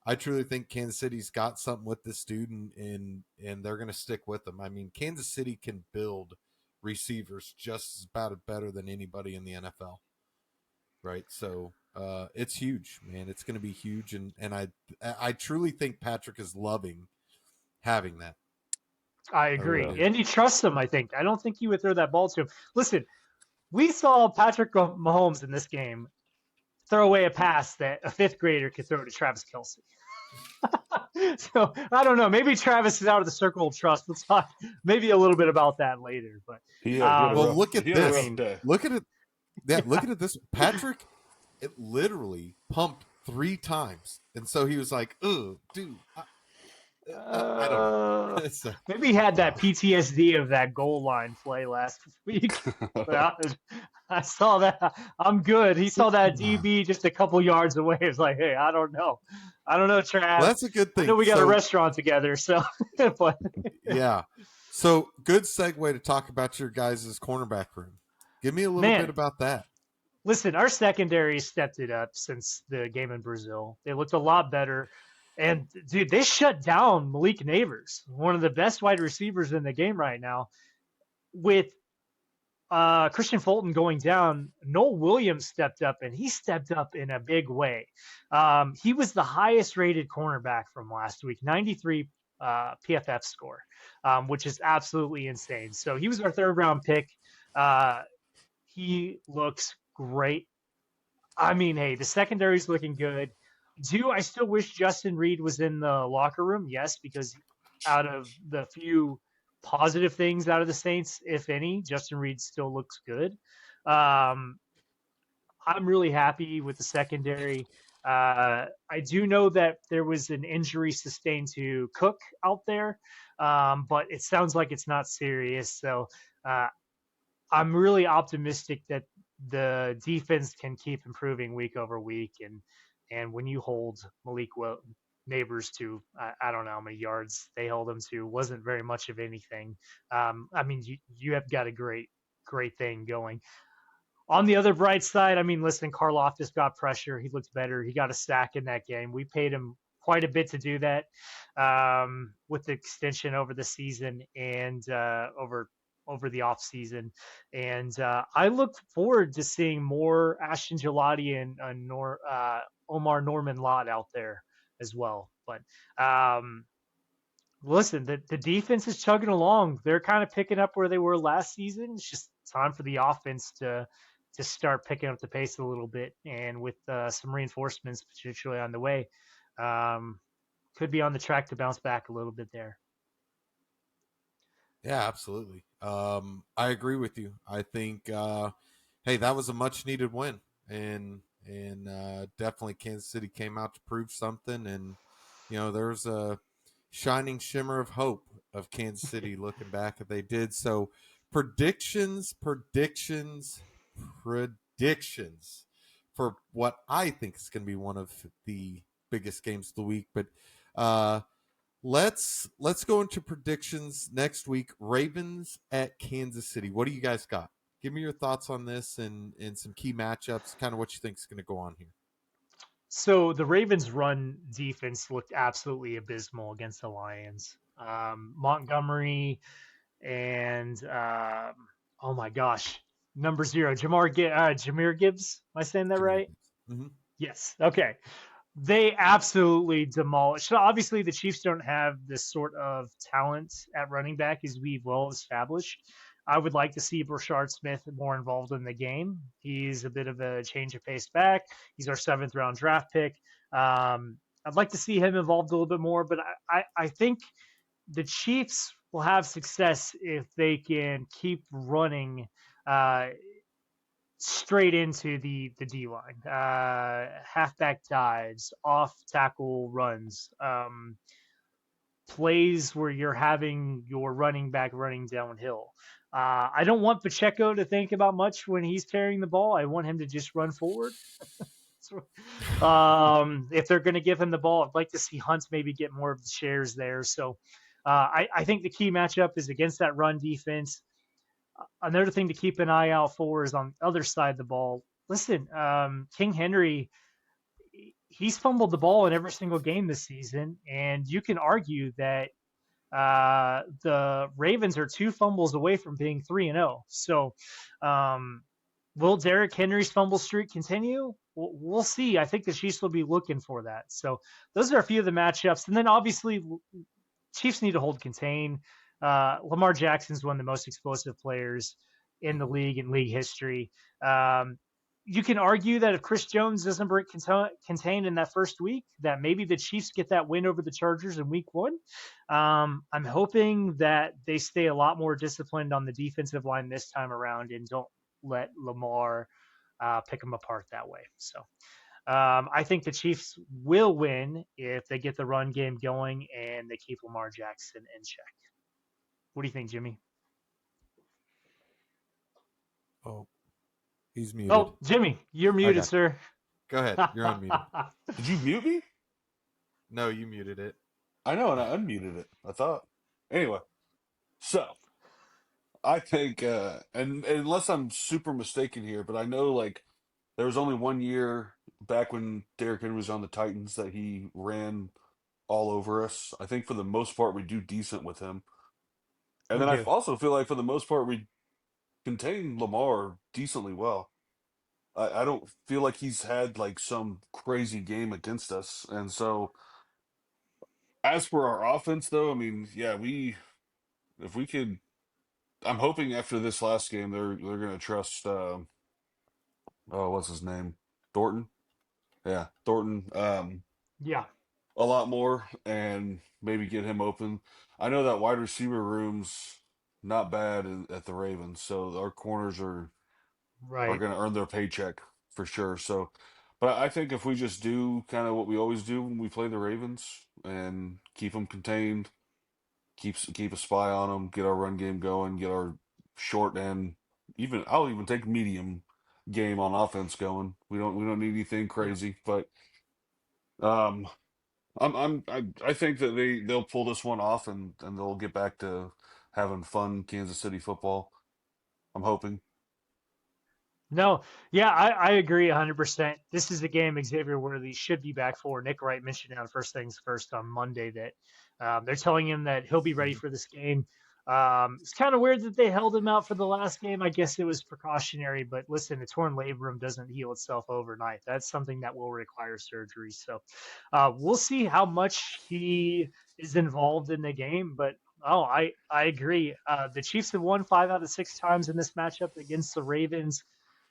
Speaker 1: I truly think Kansas City's got something with this dude, and they're going to stick with him. I mean, Kansas City can build receivers just about better than anybody in the NFL, right? So it's huge, man. It's going to be huge, and I truly think Patrick is loving having that.
Speaker 2: I
Speaker 1: really
Speaker 2: agree.
Speaker 1: do.
Speaker 2: And he trusts him, I think. I don't think he would throw that ball to him. Listen, we saw Patrick Mahomes in this game throw away a pass that a fifth grader could throw to Travis Kelce. So I don't know. Maybe Travis is out of the circle of trust. We'll talk maybe a little bit about that later. But
Speaker 3: He had a
Speaker 1: Well,
Speaker 3: rough,
Speaker 1: look at
Speaker 3: he had a
Speaker 1: this.
Speaker 3: rough day.
Speaker 1: Look at it. Yeah, look at it. This Patrick, it literally pumped 3 times, and so he was like, "Oh, dude, I don't know." So,
Speaker 2: maybe he had that PTSD of that goal line play last week. But I saw that. I'm good. He saw that DB just a couple yards away. It's like, hey, I don't know, Trav.
Speaker 1: well, that's a good
Speaker 2: I
Speaker 1: thing.
Speaker 2: know we got a
Speaker 1: So,
Speaker 2: restaurant together, so. But
Speaker 1: yeah. So good segue to talk about your guys' cornerback room. Give me a little
Speaker 2: Man.
Speaker 1: bit about that.
Speaker 2: Listen, our secondary stepped it up since the game in Brazil. They looked a lot better. And, dude, they shut down Malik Neighbors, one of the best wide receivers in the game right now. With Christian Fulton going down, Noel Williams stepped up, and he stepped up in a big way. He was the highest rated cornerback from last week, 93 PFF score, which is absolutely insane. So he was our 3rd round pick. He looks great. I mean, hey, the secondary's looking good. Do I still wish Justin Reed was in the locker room? Yes, because out of the few positive things out of the Saints, if any, Justin Reed still looks good. I'm really happy with the secondary. I do know that there was an injury sustained to Cook out there, but it sounds like it's not serious. So I'm really optimistic that the defense can keep improving week over week. And when you hold Malik Neighbors to, I don't know how many yards they held him to, wasn't very much of anything. I mean, you have got a great thing going. On the other bright side, I mean, listen, Karlaftis got pressure. He looked better. He got a sack in that game. We paid him quite a bit to do that with the extension over the season and over the off season. And I look forward to seeing more Ashton Gelati and Omar Norman Lott out there as well. But listen, the defense is chugging along. They're kind of picking up where they were last season. It's just time for the offense to start picking up the pace a little bit. And with some reinforcements potentially on the way, could be on the track to bounce back a little bit there.
Speaker 1: Yeah, absolutely. I agree with you. I think, hey, that was a much needed win, and definitely Kansas City came out to prove something. And there's a shining shimmer of hope of Kansas City looking back at they did. So predictions for what I think is going to be one of the biggest games of the week. But let's go into predictions next week. Ravens at Kansas City. What do you guys got? Give me your thoughts on this and some key matchups, kind of what you think is going to go on here.
Speaker 2: So the Ravens' run defense looked absolutely abysmal against the Lions. Montgomery and oh my gosh, number 0, Jahmyr Gibbs. Am I saying that right?
Speaker 1: Mm-hmm.
Speaker 2: Yes. Okay. They absolutely demolished. So obviously, the Chiefs don't have this sort of talent at running back as we've well established. I would like to see Brashard Smith more involved in the game. He's a bit of a change of pace back. He's our 7th round draft pick. I'd like to see him involved a little bit more, but I think the Chiefs will have success if they can keep running straight into the D line, halfback dives, off tackle runs, plays where you're having your running back running downhill. I don't want Pacheco to think about much when he's carrying the ball. I want him to just run forward. If they're going to give him the ball, I'd like to see Hunt maybe get more of the shares there. So I think the key matchup is against that run defense. Another thing to keep an eye out for is on the other side of the ball. listen, King Henry, he's fumbled the ball in every single game this season, and you can argue that the Ravens are 2 fumbles away from being 3-0. So, will Derrick Henry's fumble streak continue? We'll see. I think the Chiefs will be looking for that. So, those are a few of the matchups, and then obviously Chiefs need to hold contain. Lamar Jackson's one of the most explosive players in the league in league history. You can argue that if Chris Jones doesn't break contain in that first week, that maybe the Chiefs get that win over the Chargers in week 1. I'm hoping that they stay a lot more disciplined on the defensive line this time around and don't let Lamar pick them apart that way. So I think the Chiefs will win if they get the run game going and they keep Lamar Jackson in check. What do you think, Jimmy?
Speaker 1: Oh, he's muted.
Speaker 2: Oh, Jimmy, you're muted,
Speaker 1: Okay.
Speaker 2: sir.
Speaker 1: Go ahead. You're unmuted.
Speaker 3: Did you mute me?
Speaker 1: No, you muted it.
Speaker 3: I know, and I unmuted it, I thought. Anyway, so I think, and unless I'm super mistaken here, but I know like there was only 1 year back when Derrick Henry was on the Titans that he ran all over us. I think for the most part we do decent with him, and
Speaker 2: We
Speaker 3: then I
Speaker 2: do.
Speaker 3: also feel like for the most part we contain Lamar decently well. I don't feel like he's had like some crazy game against us, and so as for our offense, though, I mean, yeah, if we could, I'm hoping after this last game they're gonna trust oh, what's his name, Thornton, yeah, Thornton,
Speaker 2: Yeah.
Speaker 3: a lot more, and maybe get him open. I know that wide receiver room's not bad at the Ravens, so our corners are
Speaker 2: Right.
Speaker 3: gonna earn their paycheck for sure. So, but I think if we just do kind of what we always do when we play the Ravens and keep them contained, keep a spy on them, get our run game going, get our short and even I'll even take medium game on offense going. We don't need anything
Speaker 2: Yeah.
Speaker 3: crazy, but um, I think that they'll pull this one off and they'll get back to having fun Kansas City football. I'm hoping.
Speaker 2: No, yeah, I agree 100%. This is a game Xavier Worthy should be back for. Nick Wright mentioned on First Things First on Monday that they're telling him that he'll be ready for this game. It's kind of weird that they held him out for the last game. I guess it was precautionary, but listen, a torn labrum doesn't heal itself overnight. That's something that will require surgery. So we'll see how much he is involved in the game. But oh, I agree. The Chiefs have won 5 out of 6 times in this matchup against the Ravens.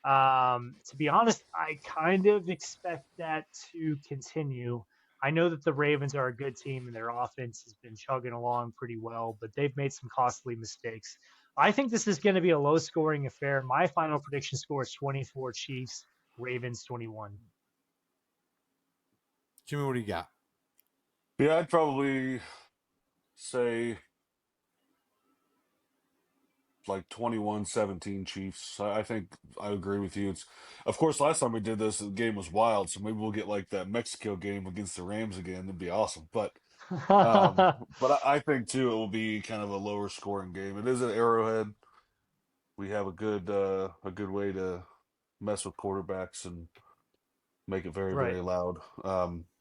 Speaker 2: To be honest, I kind of expect that to continue. I know that the Ravens are a good team and their offense has been chugging along pretty well, but they've made some costly mistakes. I think this is going to be a low scoring affair. My final prediction score is 24 Chiefs, Ravens 21.
Speaker 1: Jimmy, what do you got?
Speaker 3: Yeah, I'd probably say like 21-17 Chiefs. I think I agree with you. It's of course last time we did this, the game was wild, so maybe we'll get like that Mexico game against the Rams again. It'd be awesome. Um, but I think too it will be kind of a lower scoring game. It is at Arrowhead. We have a good way to mess with quarterbacks and make it very,
Speaker 2: Right.
Speaker 3: very loud.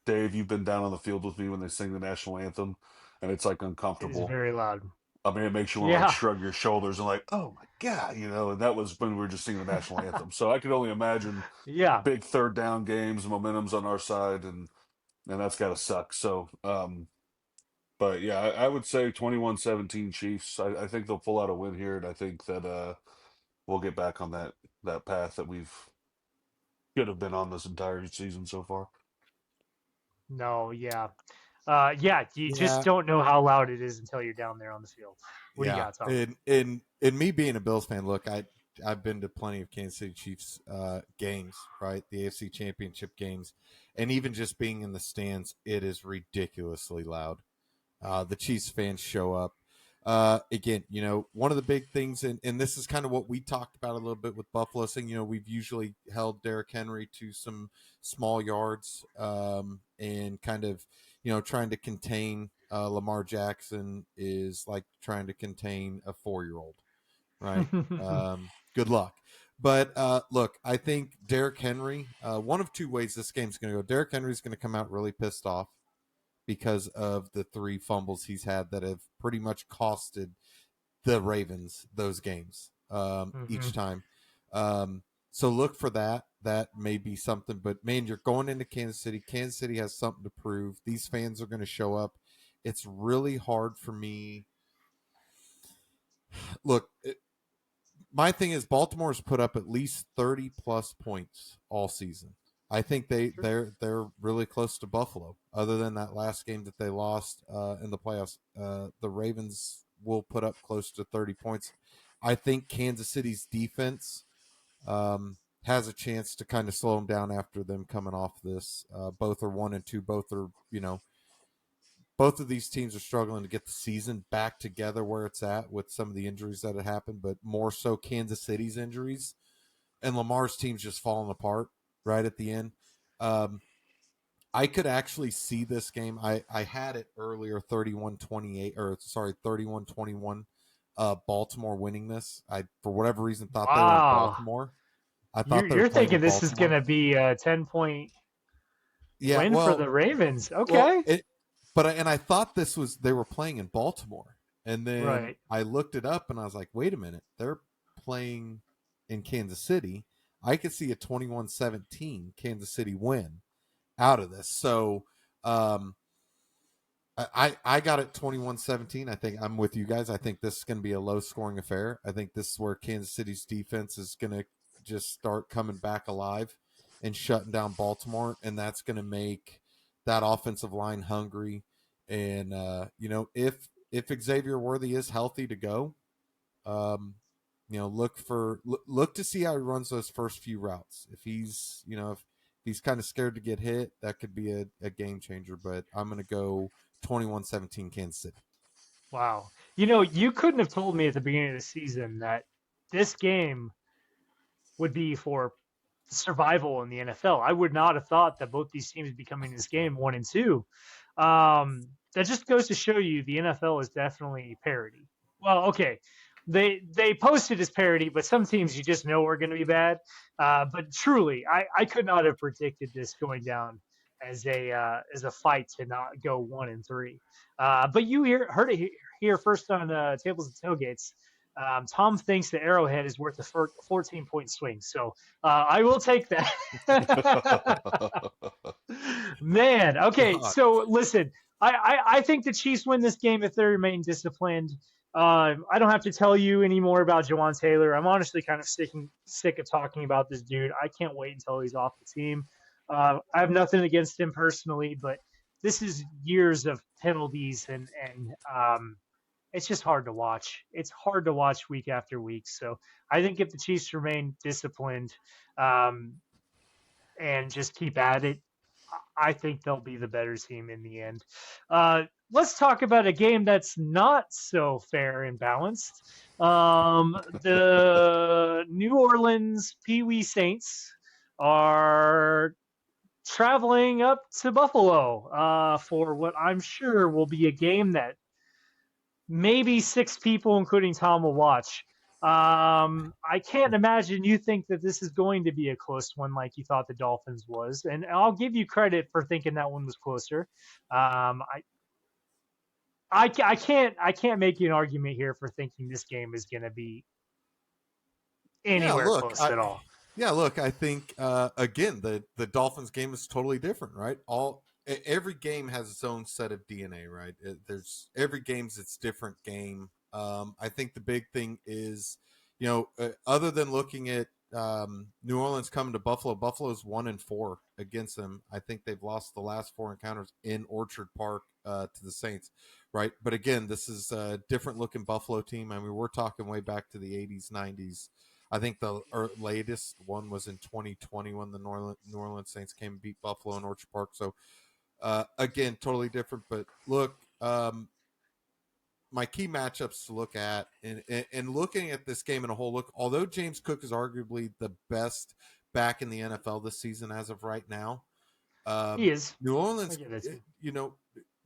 Speaker 3: Dave, you've been down on the field with me when they sing the national anthem, and it's like
Speaker 2: It is
Speaker 3: uncomfortable.
Speaker 2: very loud.
Speaker 3: I mean, it makes you want to like
Speaker 2: Yeah.
Speaker 3: shrug your shoulders and like, oh my God, and that was when we were just singing the national anthem. So I could only imagine
Speaker 2: Yeah.
Speaker 3: big third down games, momentum's on our side, and that's gotta suck. So, but yeah, I would say 21-17 Chiefs. I think they'll pull out a win here, and I think that we'll get back on that path that we've could have been on this entire season so far.
Speaker 2: No, yeah. Yeah, you just
Speaker 1: Yeah,
Speaker 2: don't know how loud it is until you're down there on the field. What do you
Speaker 1: yeah.
Speaker 2: got, Tom?
Speaker 1: In me being a Bills fan, look, I've been to plenty of Kansas City Chiefs games, right? The AFC Championship games, and even just being in the stands, it is ridiculously loud. The Chiefs fans show up. Again, one of the big things, and this is kind of what we talked about a little bit with Buffalo, saying, we've usually held Derrick Henry to some small yards and kind of, trying to contain Lamar Jackson is like trying to contain a 4-year-old, right? Good luck. But look, I think Derrick Henry, one of two ways this game's going to go. Derrick Henry's going to come out really pissed off because of the 3 fumbles he's had that have pretty much costed the Ravens those games each time. So look for that. That may be something. But, man, you're going into Kansas City. Kansas City has something to prove. These fans are going to show up. It's really hard for me. Look, my thing is Baltimore's put up at least 30-plus points all season. I think they're really close to Buffalo. Other than that last game that they lost in the playoffs, the Ravens will put up close to 30 points. I think Kansas City's defense has a chance to kind of slow them down after them coming off this. Both are 1-2. Both are, both of these teams are struggling to get the season back together where it's at with some of the injuries that have happened, but more so Kansas City's injuries. And Lamar's team's just falling apart right at the end. I could actually see this game. I had it earlier, 31-21, Baltimore winning this. I, for whatever reason, thought they were in Baltimore. I thought they were
Speaker 2: You're
Speaker 1: playing
Speaker 2: thinking
Speaker 1: in
Speaker 2: this is
Speaker 1: Baltimore.
Speaker 2: going to be a 10-point win for the Ravens. Okay.
Speaker 1: And I thought they were playing in Baltimore. And then I looked it up and I was like, wait a minute, they're playing in Kansas City. I could see a 21-17 Kansas City win out of this. So I got it 21-17. I think I'm with you guys. I think this is going to be a low scoring affair. I think this is where Kansas City's defense is going to just start coming back alive and shutting down Baltimore. And that's going to make that offensive line hungry. And, if Xavier Worthy is healthy to go, look to see how he runs those first few routes. If he's, if he's kind of scared to get hit, that could be a game changer. But I'm going to go 21-17 Kansas City.
Speaker 2: Wow. You couldn't have told me at the beginning of the season that this game would be for survival in the NFL. I would not have thought that both these teams would be coming in this game 1-2. That just goes to show you the NFL is definitely parity. Well, okay. They posted as parity, but some teams you just know are going to be bad. But truly, I could not have predicted this going down as a fight to not go 1-3. But you heard it here first on Tables and Tailgates. Thom thinks the Arrowhead is worth a 14-point swing, so I will take that. Man, okay. So listen, I think the Chiefs win this game if they remain disciplined. I don't have to tell you any more about Jawan Taylor. I'm honestly kind of sick of talking about this dude. I can't wait until he's off the team. I have nothing against him personally, but this is years of penalties and it's just hard to watch. It's hard to watch week after week. So I think if the Chiefs remain disciplined and just keep at it, I think they'll be the better team in the end. Let's talk about a game that's not so fair and balanced. The New Orleans Pee Wee Saints are traveling up to Buffalo for what I'm sure will be a game that maybe 6 people, including Thom, will watch. I can't imagine you think that this is going to be a close one like you thought the Dolphins was, and I'll give you credit for thinking that one was closer. I can't make you an argument here for thinking this game is going to be anywhere close at all.
Speaker 1: Yeah, look, I think again the Dolphins game is totally different, right? Every game has its own set of DNA, right? Every game's its different game. I think the big thing is, other than looking at New Orleans coming to Buffalo, Buffalo's 1-4 against them. I think they've lost the last 4 encounters in Orchard Park to the Saints, right? But again, this is a different looking Buffalo team. I mean, we're talking way back to the 80s, 90s. I think the latest one was in 2020 when the New Orleans Saints came and beat Buffalo in Orchard Park. So, again, totally different. But look, my key matchups to look at and looking at this game in a whole look, although James Cook is arguably the best back in the NFL this season as of right now,
Speaker 2: he is.
Speaker 1: New Orleans,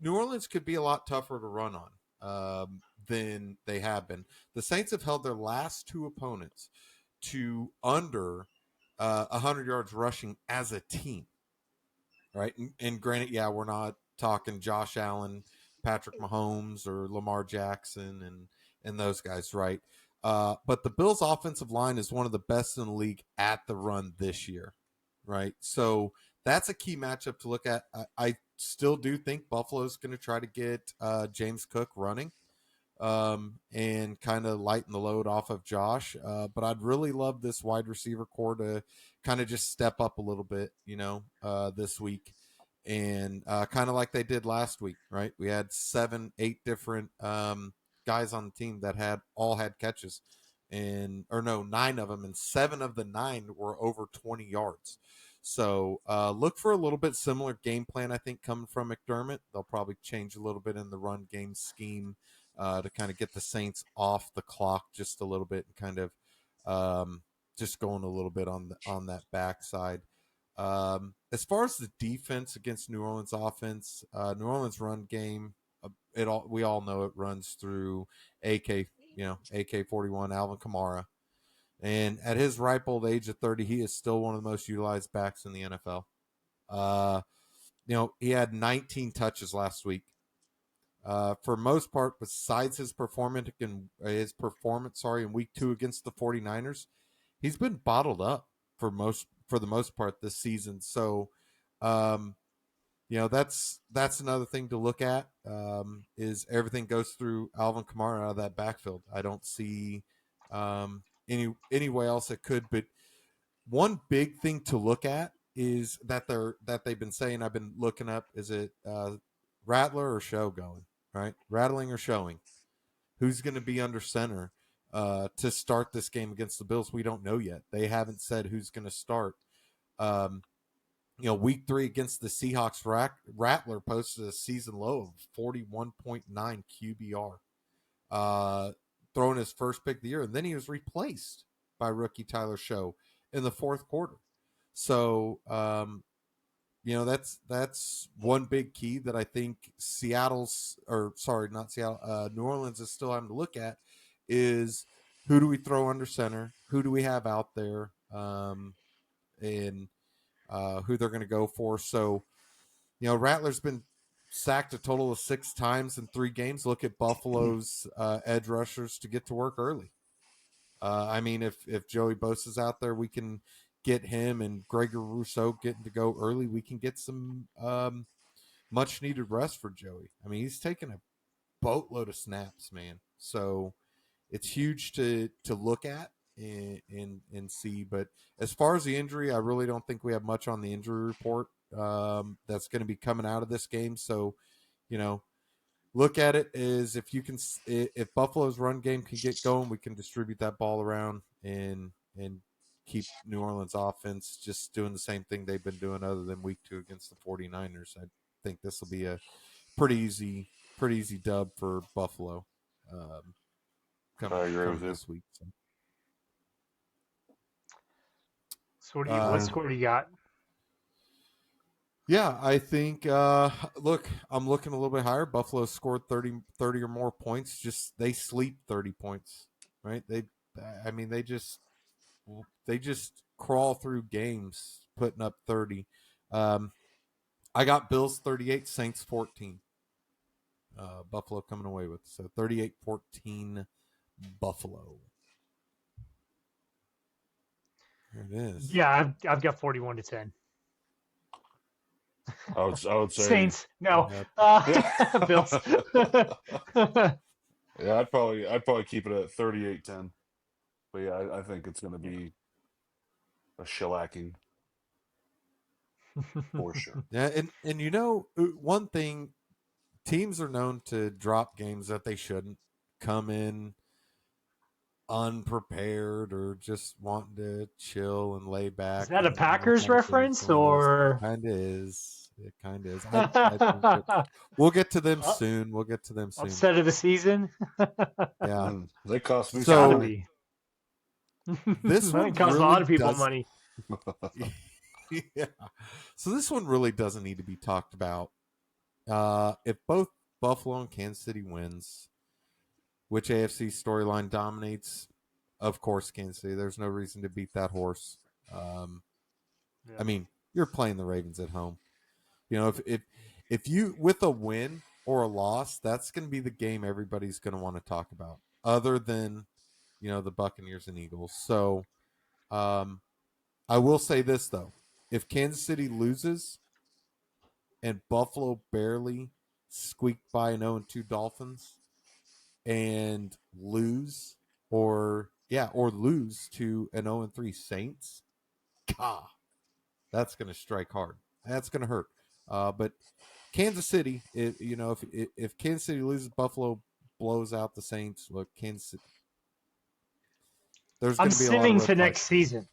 Speaker 1: New Orleans could be a lot tougher to run on than they have been. The Saints have held their last 2 opponents to under 100 yards rushing as a team, right? And granted, yeah, we're not talking Josh Allen, Patrick Mahomes, or Lamar Jackson and those guys, right? But the Bills' offensive line is one of the best in the league at the run this year, right? So that's a key matchup to look at. I still do think Buffalo's going to try to get James Cook running and kind of lighten the load off of Josh. But I'd really love this wide receiver core to kind of just step up a little bit, this week. And kind of like they did last week, right? We had 7, 8 different guys on the team that all had catches, or no, 9 of them, and 7 of the 9 were over 20 yards. So look for a little bit similar game plan, I think, coming from McDermott. They'll probably change a little bit in the run game scheme to kind of get the Saints off the clock just a little bit and kind of just going a little bit on that backside. As far as the defense against New Orleans offense, New Orleans run game, we all know it runs through AK-41 Alvin Kamara. And at his ripe old age of 30, he is still one of the most utilized backs in the NFL. He had 19 touches last week. For most part, besides his performance in week 2 against the 49ers, he's been bottled up for the most part this season. So, that's another thing to look at, is everything goes through Alvin Kamara out of that backfield. I don't see any way else it could. But one big thing to look at is that they've been saying, I've been looking up, is it Rattler or Show going, right? Rattling or Showing? Who's going to be under center to start this game against the Bills? We don't know yet. They haven't said who's going to start. Week 3 against the Seahawks, Rattler posted a season low of 41.9 QBR, throwing his first pick of the year, and then he was replaced by rookie Tyler Show in the fourth quarter. So, that's one big key that I think New Orleans is still having to look at is who do we throw under center? Who do we have out there? And who they're going to go for. So, Rattler's been sacked a total of 6 times in 3 games. Look at Buffalo's edge rushers to get to work early. If Joey Bosa's out there, we can get him, and Gregor Rousseau getting to go early. We can get some much needed rest for Joey. He's taken a boatload of snaps, man. So it's huge to look at and see. But as far as the injury, I really don't think we have much on the injury report that's going to be coming out of this game. So, look at it as if Buffalo's run game can get going, we can distribute that ball around and keep New Orleans offense just doing the same thing they've been doing other than week 2 against the 49ers. I think this will be a pretty easy dub for Buffalo coming this week.
Speaker 2: So what score do you got?
Speaker 1: Yeah, I think, look, I'm looking a little bit higher. Buffalo scored 30 or more points. They sleep 30 points, right? They just crawl through games putting up 30. I got Bills 38, Saints 14. Buffalo coming away with. So 38-14 Buffalo. There it is.
Speaker 2: Yeah, I've got 41-10.
Speaker 3: I would say
Speaker 2: Saints. No, Bills.
Speaker 3: Yeah, I'd probably keep it at 38-10. But yeah, I think it's going to be a shellacking for sure.
Speaker 1: Yeah, and one thing, teams are known to drop games that they shouldn't, come in unprepared or just wanting to chill and lay back.
Speaker 2: Is that a Packers reference or?
Speaker 1: It kind of is. I think we'll get to them soon.
Speaker 2: Upset of the season.
Speaker 1: Yeah,
Speaker 3: they cost me
Speaker 2: Gotta
Speaker 3: some
Speaker 2: be.
Speaker 1: This one
Speaker 2: costs
Speaker 1: really
Speaker 2: a lot of people money.
Speaker 1: Yeah. So this one really doesn't need to be talked about. If both Buffalo and Kansas City wins, which AFC storyline dominates? of course, Kansas City. There's no reason to beat that horse.
Speaker 2: Yeah.
Speaker 1: I mean, you're playing the Ravens at home. If you with a win or a loss, that's going to be the game everybody's going to want to talk about, other than the Buccaneers and Eagles. So, I will say this though: if Kansas City loses and Buffalo barely squeaked by an 0-2 Dolphins and lose, or lose to an 0-3 Saints, God, that's going to strike hard. That's going to hurt. But Kansas City, if Kansas City loses, Buffalo blows out the Saints. Look, Kansas City, there's
Speaker 2: I'm
Speaker 1: going to be a lot of
Speaker 2: simming
Speaker 1: red
Speaker 2: to
Speaker 1: flags.
Speaker 2: next season.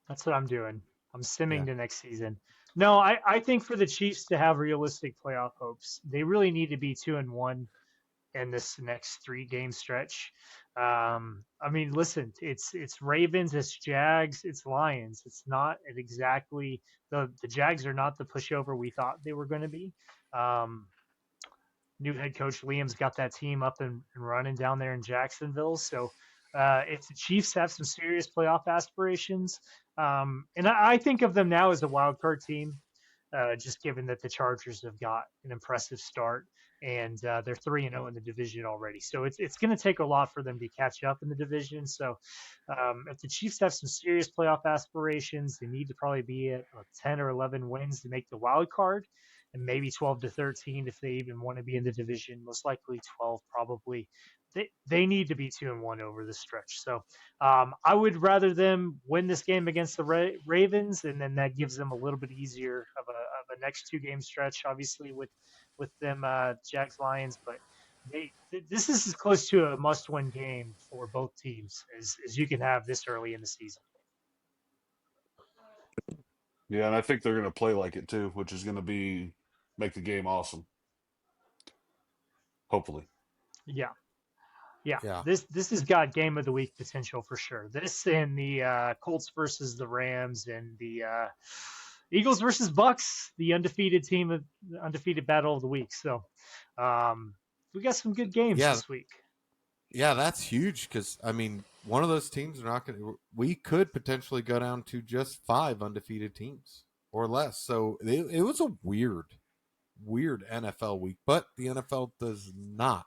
Speaker 2: That's what I'm doing. I'm simming
Speaker 1: Yeah.
Speaker 2: to next season. No, I think for the Chiefs to have realistic playoff hopes, they really need to be 2-1 in this next 3-game stretch. I mean, listen, it's Ravens, it's Jags, it's Lions. It's not exactly the Jags are not the pushover we thought they were going to be. New head coach Liam's got that team up and running down there in Jacksonville. So if the Chiefs have some serious playoff aspirations, and I think of them now as a wild card team, just given that the Chargers have got an impressive start and they're 3-0 in the division already. So it's going to take a lot for them to catch up in the division. So if the Chiefs have some serious playoff aspirations, they need to probably be at 10 or 11 wins to make the wild card, and maybe 12 to 13 if they even want to be in the division. Most likely 12, probably. They need to be 2-1 over the stretch. So I would rather them win this game against the Ravens, and then that gives them a little bit easier of a next 2-game stretch, obviously with them Jags Lions. But this is as close to a must-win game for both teams as you can have this early in the season.
Speaker 3: Yeah, and I think they're going to play like it too, which is going to make the game awesome. Hopefully.
Speaker 2: Yeah. Yeah,
Speaker 1: Yeah.
Speaker 2: this has got game of the week potential for sure. This and the Colts versus the Rams and the Eagles versus Bucks, the undefeated battle of the week. So we got some good games this week.
Speaker 1: Yeah, that's huge because I mean, one of those teams are not going to. We could potentially go down to just 5 undefeated teams or less. So it was a weird NFL week, but the NFL does not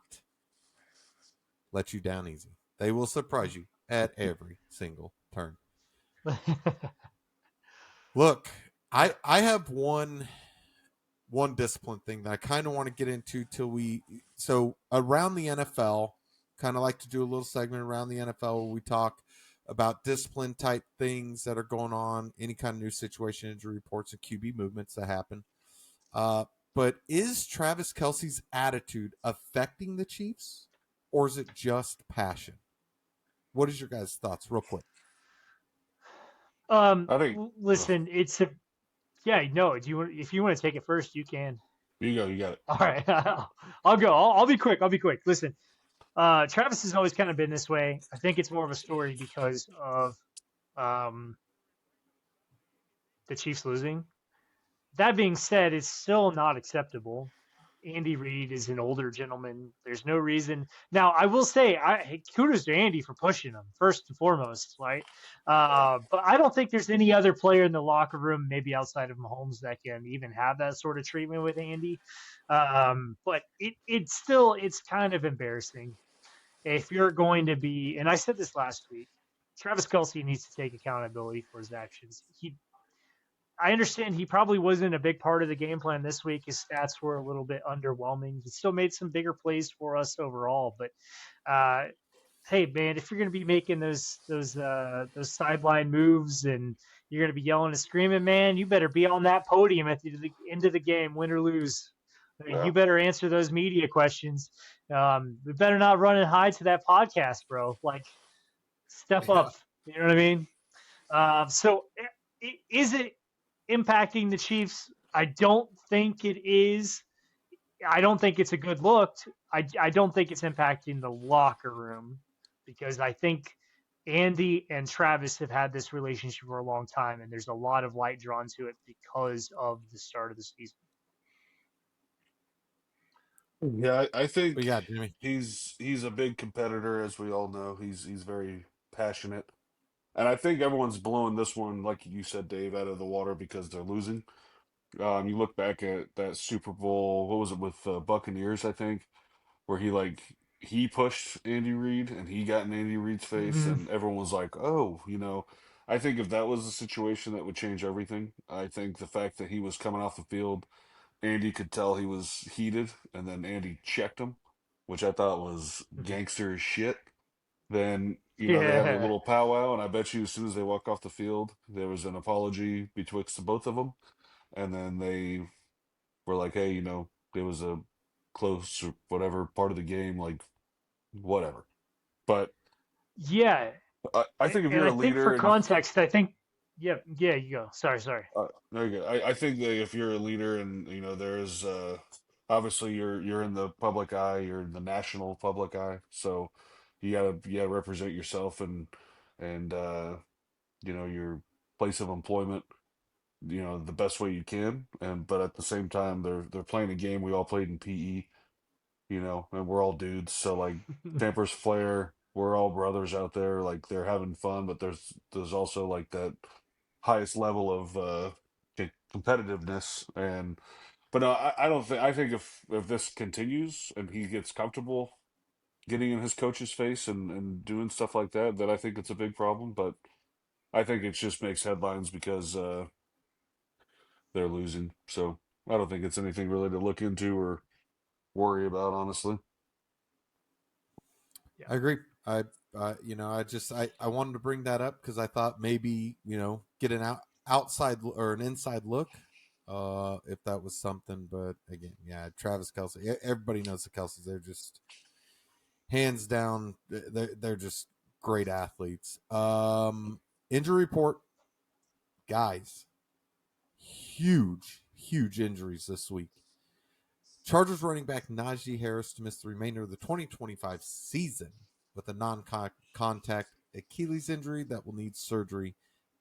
Speaker 1: let you down easy. They will surprise you at every single turn. Look, I have one discipline thing that I kind of want to get into so around the NFL, kind of like to do a little segment around the NFL where we talk about discipline type things that are going on, any kind of new situation, injury reports, and QB movements that happen. But is Travis Kelce's attitude affecting the Chiefs, or is it just passion? What is your guys' thoughts, real quick?
Speaker 3: I think.
Speaker 2: Listen, it's a no. If you want to take it first, you can.
Speaker 3: You go. You got it.
Speaker 2: All right, I'll go. I'll be quick. Listen, Travis has always kind of been this way. I think it's more of a story because of the Chiefs losing. That being said, it's still not acceptable. Andy Reid is an older gentleman. There's no reason. Now, I will say, kudos to Andy for pushing him first and foremost, right? But I don't think there's any other player in the locker room, maybe outside of Mahomes, that can even have that sort of treatment with Andy. But it's kind of embarrassing if you're going to be. And I said this last week. Travis Kelce needs to take accountability for his actions. I understand he probably wasn't a big part of the game plan this week. His stats were a little bit underwhelming. He still made some bigger plays for us overall, but hey, man, if you're going to be making those sideline moves and you're going to be yelling and screaming, man, you better be on that podium at the end of the game, win or lose.
Speaker 3: Yeah.
Speaker 2: You better answer those media questions. We better not run and hide to that podcast, bro. Like, step up. You know what I mean? So, is it impacting the Chiefs? I don't think it is. I don't think it's a good look. I don't think it's impacting the locker room because I think Andy and Travis have had this relationship for a long time, and there's a lot of light drawn to it because of the start of the season.
Speaker 3: Yeah, I
Speaker 1: We
Speaker 3: think
Speaker 1: got Jimmy.
Speaker 3: he's a big competitor, as we all know. He's very passionate, and I think everyone's blowing this one, like you said, Dave, out of the water because they're losing. You look back at that Super Bowl, what was it with Buccaneers, I think, where he pushed Andy Reid and he got in Andy Reid's face,
Speaker 2: Mhm.
Speaker 3: and everyone was like, "Oh, I think if that was a situation, that would change everything. I think the fact that he was coming off the field, Andy could tell he was heated, and then Andy checked him, which I thought was
Speaker 2: Mhm.
Speaker 3: gangster as shit. Then, they have their
Speaker 2: Yeah.
Speaker 3: little powwow, and I bet you as soon as they walk off the field, there was an apology betwixt the both of them, and then they were like, "Hey, it was a close or whatever part of the game, like whatever." But
Speaker 2: Yeah.
Speaker 3: I think if
Speaker 2: And
Speaker 3: you're
Speaker 2: I
Speaker 3: a
Speaker 2: think for
Speaker 3: leader and
Speaker 2: context, I think, yeah, you go. Sorry.
Speaker 3: Very good. I think that if you're a leader and there's obviously you're in the public eye, you're in the national public eye, so you gotta represent yourself and your place of employment, the best way you can. And but at the same time, they're playing a game we all played in PE, and we're all dudes. So like Pampers Flair, we're all brothers out there. Like they're having fun, but there's also like that highest level of competitiveness. And but no, I don't think. I think if this continues and he gets comfortable getting in his coach's face and doing stuff like that, then I think it's a big problem. But I think it just makes headlines because they're losing. So I don't think it's anything really to look into or worry about, honestly.
Speaker 2: Yeah.
Speaker 1: I agree. I wanted to bring that up because I thought maybe get an outside or an inside look, if that was something. But again, yeah, Travis Kelsey. Everybody knows the Kelseys. They're just hands down. They're just great athletes. Injury report, guys. Huge injuries this week. Chargers running back Najee Harris to miss the remainder of the 2025 season with a non-contact Achilles injury that will need surgery.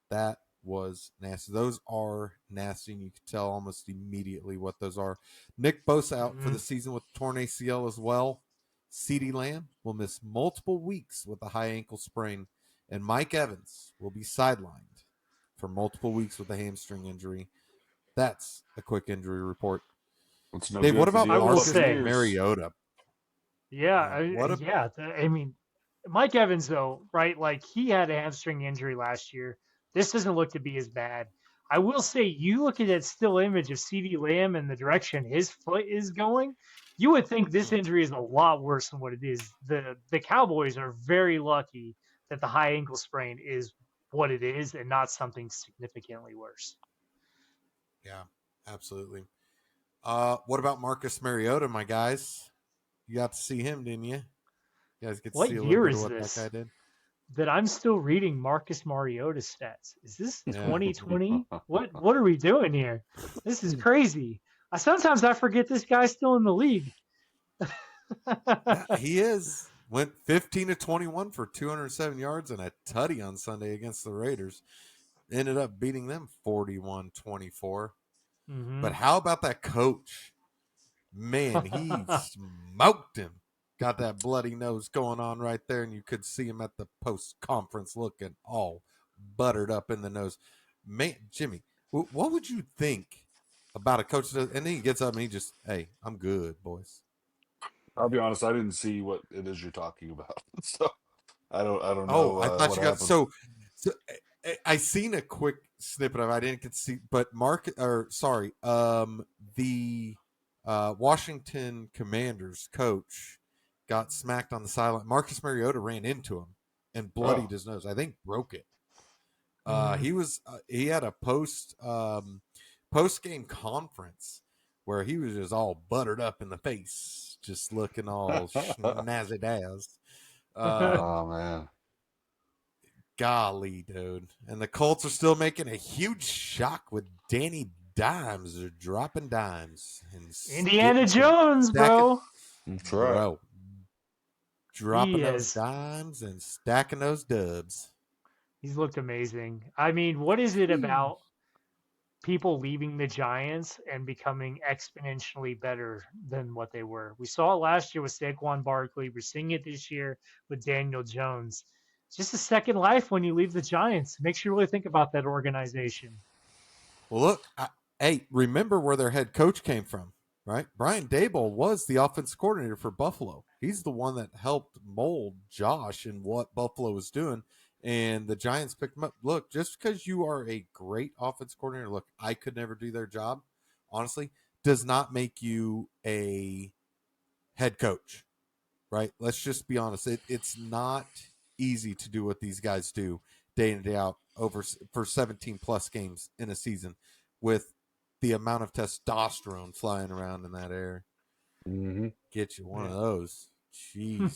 Speaker 1: That was nasty. Those are nasty, and you can tell almost immediately what those are. Nick Bosa out for
Speaker 2: Hmm.
Speaker 1: the season with torn ACL as well. CeeDee Lamb will miss multiple weeks with a high ankle sprain, and Mike Evans will be sidelined for multiple weeks with a hamstring injury. That's a quick injury report.
Speaker 3: It's no
Speaker 1: Dave, what
Speaker 3: good for
Speaker 1: about
Speaker 3: the
Speaker 2: I
Speaker 3: old
Speaker 2: will
Speaker 1: Marcus
Speaker 2: say,
Speaker 3: Buccaneers.
Speaker 1: Mariota?
Speaker 2: yeah,
Speaker 1: Yeah, what a
Speaker 2: yeah. I mean, Mike Evans, though, right? Like he had a hamstring injury last year. This doesn't look to be as bad. I will say, you look at that still image of CeeDee Lamb and the direction his foot is going, you would think this injury is a lot worse than what it is. The Cowboys are very lucky that the high ankle sprain is what it is and not something significantly worse.
Speaker 1: yeah, absolutely. What about Marcus Mariota, my guys? You got to see him, didn't you? You guys get to
Speaker 2: What
Speaker 1: see a little
Speaker 2: year
Speaker 1: bit of
Speaker 2: is
Speaker 1: what that guy
Speaker 2: this
Speaker 1: did.
Speaker 2: that I'm still reading Marcus Mariota stats? Is this
Speaker 1: Yeah.
Speaker 2: 2020? What are we doing here? This is crazy. Sometimes I forget this guy's still in the league.
Speaker 1: Yeah, he is. Went 15 to 21 for 207 yards and a tutty on Sunday against the Raiders. Ended up beating them 41-24.
Speaker 2: Hmm.
Speaker 1: But how about that coach? Man, he smoked him. Got that bloody nose going on right there, and you could see him at the post conference looking all buttered up in the nose. Man, Jimmy, what would you think about a coach? And then he gets up and he just, hey, I'm good, boys.
Speaker 3: I'll be honest, I didn't see what it is you're talking about, so I don't
Speaker 1: Oh,
Speaker 3: know
Speaker 1: I thought
Speaker 3: what
Speaker 1: you got
Speaker 3: happened.
Speaker 1: so I seen a quick snippet of it. I didn't get to see, but the Washington Commanders coach got smacked on the sideline. Marcus Mariota ran into him and bloodied
Speaker 3: Oh,
Speaker 1: his nose. I think broke it.
Speaker 2: Hmm.
Speaker 1: He had a post game conference where he was just all buttered up in the face, just looking all snazzy daz. Um,
Speaker 3: oh man,
Speaker 1: Golly, dude. And the Colts are still making a huge shock with Danny Dimes. They're dropping dimes and
Speaker 2: Indiana
Speaker 1: getting some
Speaker 2: Jones,
Speaker 1: stacking,
Speaker 2: bro.
Speaker 3: that's right.
Speaker 1: bro. Dropping
Speaker 2: He
Speaker 1: those
Speaker 2: is.
Speaker 1: dimes and stacking those dubs.
Speaker 2: He's looked amazing. I mean, what is it
Speaker 1: Whew.
Speaker 2: about people leaving the Giants and becoming exponentially better than what they were. We saw it last year with Saquon Barkley. We're seeing it this year with Daniel Jones. It's just a second life when you leave the Giants. Makes you really think about that organization.
Speaker 1: Well, look, hey, remember where their head coach came from, right? Brian Daboll was the offensive coordinator for Buffalo. He's the one that helped mold Josh and what Buffalo was doing. And the Giants picked him up. Look, just because you are a great offensive coordinator, look, I could never do their job, honestly, does not make you a head coach, right? Let's just be honest. It's not easy to do what these guys do day in and day out for 17 plus games in a season with the amount of testosterone flying around in that air.
Speaker 3: Mm-hmm.
Speaker 1: Get you one of those. Jeez.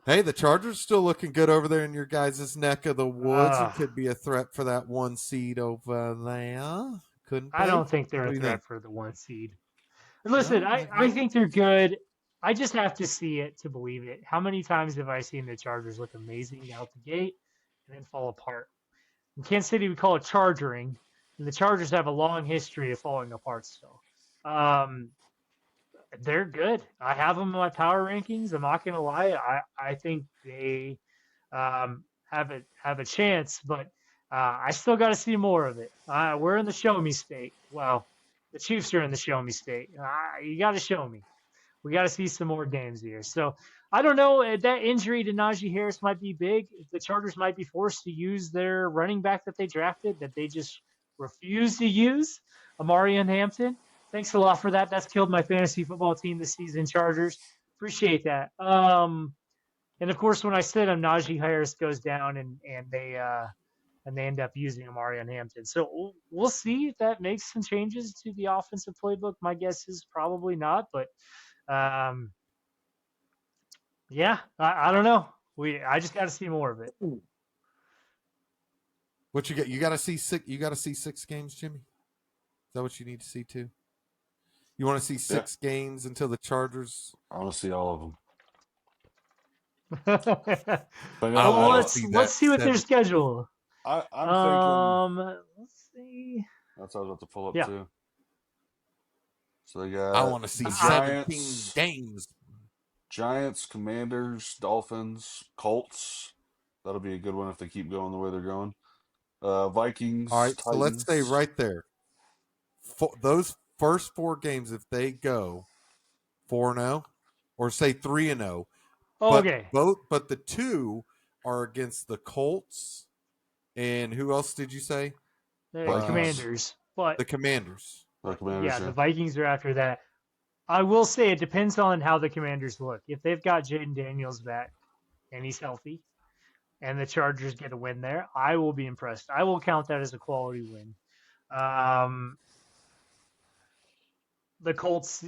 Speaker 1: Hey, the Chargers still looking good over there in your guys' neck of the woods and could be a threat for that 1 seed over there. Couldn't
Speaker 2: I
Speaker 1: they?
Speaker 2: don't think they're
Speaker 1: What
Speaker 2: a
Speaker 1: do you
Speaker 2: threat
Speaker 1: think?
Speaker 2: for the 1 seed. Listen,
Speaker 1: No?
Speaker 2: I think they're good. I just have to see it to believe it. How many times have I seen the Chargers look amazing out the gate and then fall apart? In Kansas City, we call it chargering, and the Chargers have a long history of falling apart still. They're good. I have them in my power rankings. I'm not going to lie. I think they have a chance, but I still got to see more of it. We're in the show me state. Well, the Chiefs are in the show me state. You got to show me. We got to see some more games here. So I don't know. That injury to Najee Harris might be big. The Chargers might be forced to use their running back that they drafted that they just refuse to use, Amarian Hampton. Thanks a lot for that. That's killed my fantasy football team this season, Chargers. Appreciate that. And of course, when I said Najee Harris goes down and they end up using Amarian Hampton. So we'll see if that makes some changes to the offensive playbook. My guess is probably not, but yeah, I don't know. I just got to see more of it.
Speaker 1: What you get? You got to see six. You got to see 6 games, Jimmy. Is that what you need to see too? You want to see 6 games until the Chargers?
Speaker 3: I want to see all of them.
Speaker 2: Well, let's see what their schedule.
Speaker 3: I'm thinking.
Speaker 2: Let's see.
Speaker 3: That's what I was about to pull up
Speaker 2: Yeah.
Speaker 3: too. So they got.
Speaker 1: I want to see 17 games.
Speaker 3: Giants, Commanders, Dolphins, Colts. That'll be a good one if they keep going the way they're going. Vikings.
Speaker 1: All right,
Speaker 3: Titans.
Speaker 1: so let's say right there, those first 4 games, if they go 4-0, or say 3-0,
Speaker 2: okay,
Speaker 1: but the 2 are against the Colts, and who else did you say?
Speaker 2: The Commanders, but
Speaker 1: the Commanders.
Speaker 2: Yeah, the Vikings are after that. I will say it depends on how the Commanders look. If they've got Jaden Daniels back and he's healthy, and the Chargers get a win there, I will be impressed. I will count that as a quality win. The Colts,